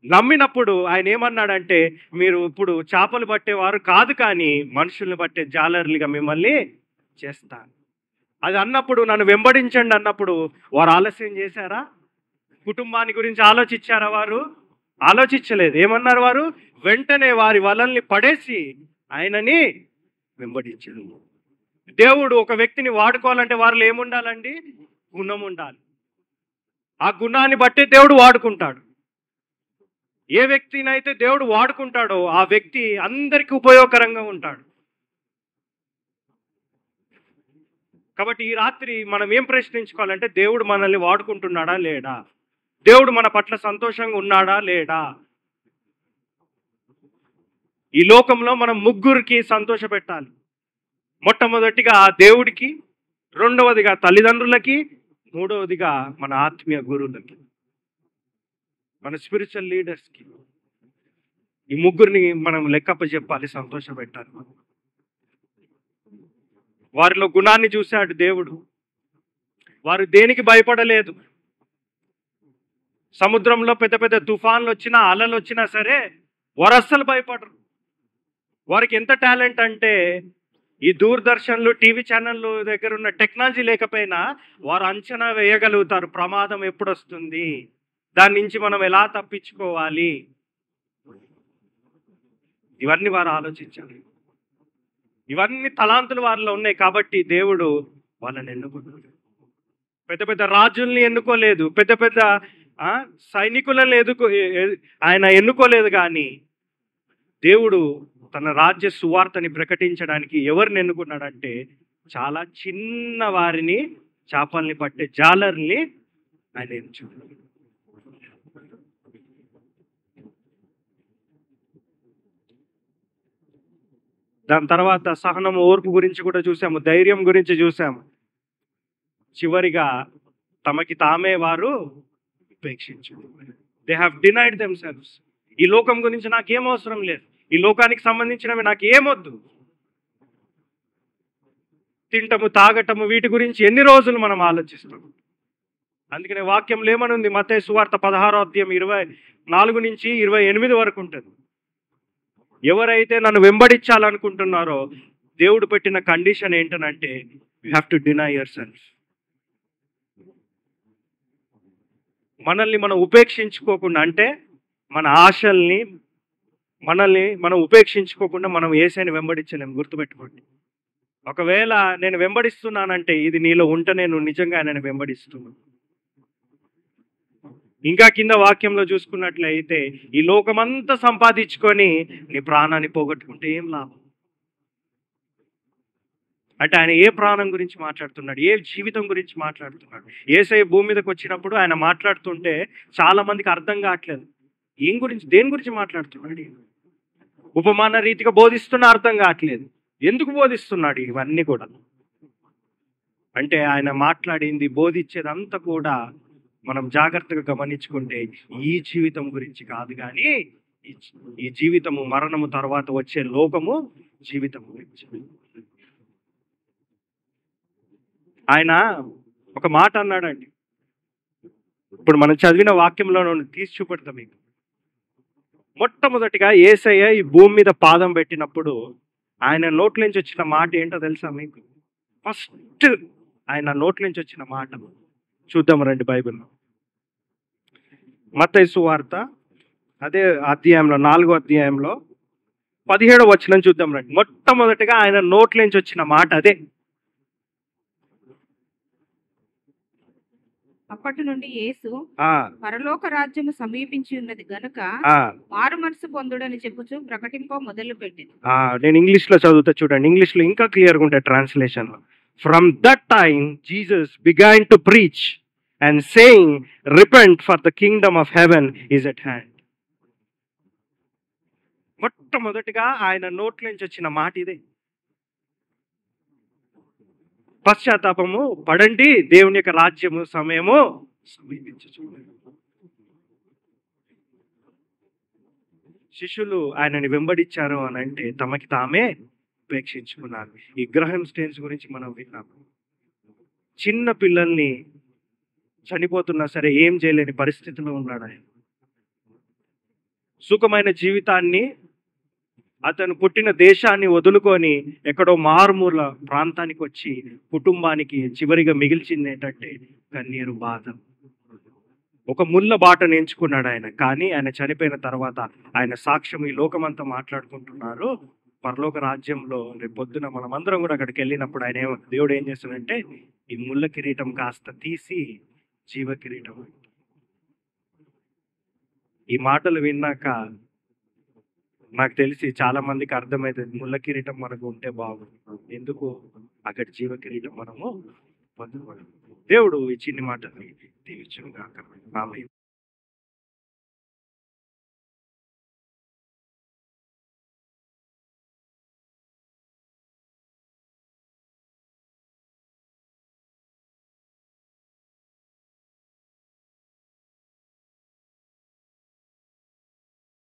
నమ్మినప్పుడు ఆయన ఏమన్నాడంటే, మీరు ఇప్పుడు చేపలు పట్టేవారు కాదు, కానీ మనుషుల్ని బట్టే జాలర్లుగా మిమ్మల్ని చేస్తాను. అది అన్నప్పుడు, నన్ను వెంబడించండి అన్నప్పుడు వారు ఆలస్యం చేశారా? కుటుంబాన్ని గురించి ఆలోచించారా? వారు ఆలోచించలేదు. ఏమన్నారు వారు? వెంటనే వారి వలల్ని పడేసి ఆయనని వెంబడించారు. దేవుడు ఒక వ్యక్తిని వాడుకోవాలంటే వారిలో ఏముండాలండి? గుణం ఉండాలి. ఆ గుణాన్ని బట్టే దేవుడు వాడుకుంటాడు. ఏ వ్యక్తినైతే దేవుడు వాడుకుంటాడో ఆ వ్యక్తి అందరికీ ఉపయోగకరంగా ఉంటాడు. కాబట్టి ఈ రాత్రి మనం ఏం ప్రశ్నించుకోవాలంటే, దేవుడు మనల్ని వాడుకుంటున్నాడా లేడా? దేవుడు మన పట్ల సంతోషంగా ఉన్నాడా లేడా? ఈ లోకంలో మనం ముగ్గురికి సంతోష పెట్టాలి. మొట్టమొదటిగా దేవుడికి, రెండవదిగా తల్లిదండ్రులకి, మూడవదిగా మన ఆత్మీయ గురువులకి, మన స్పిరిచువల్ లీడర్స్కి. ఈ ముగ్గురిని మనం లెక్కప్ప చెప్పాలి, సంతోష పెట్టాలి. వారిలో గుణాన్ని చూశాడు దేవుడు. వారు దేనికి భయపడలేదు. సముద్రంలో పెద్ద పెద్ద తుఫాన్లు వచ్చినా, అలలు వచ్చినా సరే వారు అస్సలు భయపడరు. వారికి ఎంత టాలెంట్ అంటే, ఈ దూరదర్శన్లు, టీవీ ఛానళ్ళు దగ్గర ఉన్న టెక్నాలజీ లేకపోయినా వారు అంచనా వేయగలుగుతారు ప్రమాదం ఎప్పుడు వస్తుంది, దాని నుంచి మనం ఎలా తప్పించుకోవాలి. ఇవన్నీ వారు ఆలోచించారు. ఇవన్నీ తలాంతులు వారిలో ఉన్నాయి. కాబట్టి దేవుడు వాళ్ళని ఎన్నుకున్నాడు. పెద్ద పెద్ద రాజుల్ని ఎన్నుకోలేదు, పెద్ద పెద్ద సైనికులను ఆయన ఎన్నుకోలేదు. కానీ దేవుడు తన రాజ్య సువార్తని ప్రకటించడానికి ఎవరిని ఎన్నుకున్నాడంటే, చాలా చిన్న వారిని, చేపల్ని పట్టే జాలర్ని ఆయన ఎంచుకున్నాడు. దాని తర్వాత సహనము, ఓర్పు గురించి కూడా చూసాము, ధైర్యం గురించి చూసాము. చివరిగా తమకి తామే వారు ఉపేక్షించారు. They have denied themselves. ఈ లోకం గురించి నాకేం అవసరం లేదు, ఈ లోకానికి సంబంధించినవి నాకు ఏమొద్దు. తింటము, తాగటము, వీటి గురించి ఎన్ని రోజులు మనం ఆలోచిస్తాం. అందుకనే వాక్యంలో ఏమనుంది? మత్తయి సువార్త 16వ అధ్యాయం 24 నుంచి 28 వరకు ఉంటుంది. ఎవరైతే నన్ను వెంబడించాలనుకుంటున్నారో దేవుడు పెట్టిన కండిషన్ ఏంటనంటే, you have to deny your self. మనల్ని మనం ఉపేక్షించుకోకుండా, అంటే మన ఆశల్ని, మనల్ని మనం ఉపేక్షించుకోకుండా మనం యేసుని వెంబడించలేము. గుర్తుపెట్టుకోండి. ఒకవేళ నేను వెంబడిస్తున్నానంటే ఇది నీలో ఉంటే నేను నిజంగా ఆయనను వెంబడిస్తున్నాను. ఇంకా కింద వాక్యంలో చూసుకున్నట్లయితే, ఈ లోకమంతా సంపాదించుకొని నీ ప్రాణాన్ని పోగొట్టుకుంటే ఏం లాభం? అంటే ఆయన ఏ ప్రాణం గురించి మాట్లాడుతున్నాడు? ఏ జీవితం గురించి మాట్లాడుతున్నాడు? యేసయ్య భూమి మీదకి వచ్చినప్పుడు ఆయన మాట్లాడుతుంటే చాలా మందికి అర్థం కావట్లేదు. దేని గురించి మాట్లాడుతున్నాడు? ఉపమాన రీతిగా బోధిస్తున్నా అర్థం కావట్లేదు. ఎందుకు బోధిస్తున్నాడు ఇవన్నీ కూడా? అంటే ఆయన మాట్లాడింది, బోధించేదంతా కూడా మనం జాగ్రత్తగా గమనించుకుంటే ఈ జీవితం గురించి కాదు, కానీ ఈ జీవితము, మరణము తర్వాత వచ్చే లోకము జీవితం గురించి. ఆయన ఒక మాట అన్నాడండి. ఇప్పుడు మనం చదివిన వాక్యంలో తీసి చూపెడతాం మీకు. మొట్టమొదటిగా యేసయ్య ఈ భూమి మీద పాదం పెట్టినప్పుడు ఆయన నోట్ల నుంచి వచ్చిన మాట ఏంటో తెలుసా మీకు? ఫస్ట్ ఆయన నోట్ల నుంచి వచ్చిన మాట చూద్దాం రండి బైబిల్లో. మత్తయి సువార్త అదే అధ్యాయంలో 4వ అధ్యాయంలో 17వ వచనం చూద్దాం రండి. మొట్టమొదటిగా ఆయన నోట్ల నుంచి వచ్చిన మాట అదే. అప్పటి నుండి యేసు ఆ పరలోక రాజ్యము సమీపించి ఉన్నది గనుక ఆ మారు మనసు పొందుడని చెప్పుచు ప్రకటింప మొదలు పెట్టింది. నేను ఇంగ్లీష్లో చదువుతా చూడండి. ఇంగ్లీష్లో ఇంకా క్లియర్గా ఉంటాయి translation. From that time Jesus begin to preach and saying repent for the Kingdom of heaven is at hand. మొట్టమొదటిగా ఆయన నోట్ల నుంచి వచ్చిన మాట ఇదే. పశ్చాత్తాపము పడండి, దేవుని యొక్క రాజ్యము సమయము సమీపించుచున్నది. శిష్యులు ఆయనని వెంబడించారు అని అంటే తమకి తామే ఉపేక్షించుకున్నారు. ఈ గ్రహం స్టేన్స్ గురించి మనం విన్నాము. చిన్న పిల్లల్ని చనిపోతున్నా సరే ఏం చేయలేని పరిస్థితిలో ఉన్నాడు ఆయన. సుఖమైన జీవితాన్ని, అతను పుట్టిన దేశాన్ని వదులుకొని ఎక్కడో మారుమూల ప్రాంతానికి వచ్చి కుటుంబానికి చివరిగా మిగిల్చింది ఏంటంటే కన్నీరు, బాధ. ఒక ముళ్ళ బాటను ఎంచుకున్నాడు ఆయన. కానీ ఆయన చనిపోయిన తర్వాత ఆయన సాక్ష్యం ఈ లోకమంతా మాట్లాడుకుంటున్నారు. పరలోక రాజ్యంలో రేపు పొద్దున మనం అందరం కూడా అక్కడికి వెళ్ళినప్పుడు దేవుడు ఏం చేస్తాడంటే ఈ ముళ్ళ కిరీటం కాస్త తీసి జీవ కిరీటం. ఈ మాటలు విన్నాక నాకు తెలిసి చాలా మందికి అర్థమవుతుంది, ముళ్ళ కిరీటం మనకు ఉంటే బాగుంది, ఎందుకు అక్కడ జీవ కిరీటం మనము పొందుకోవాలి. దేవుడు ఈ చిన్ని మాటని దీవించును గాక. ఆమేన్.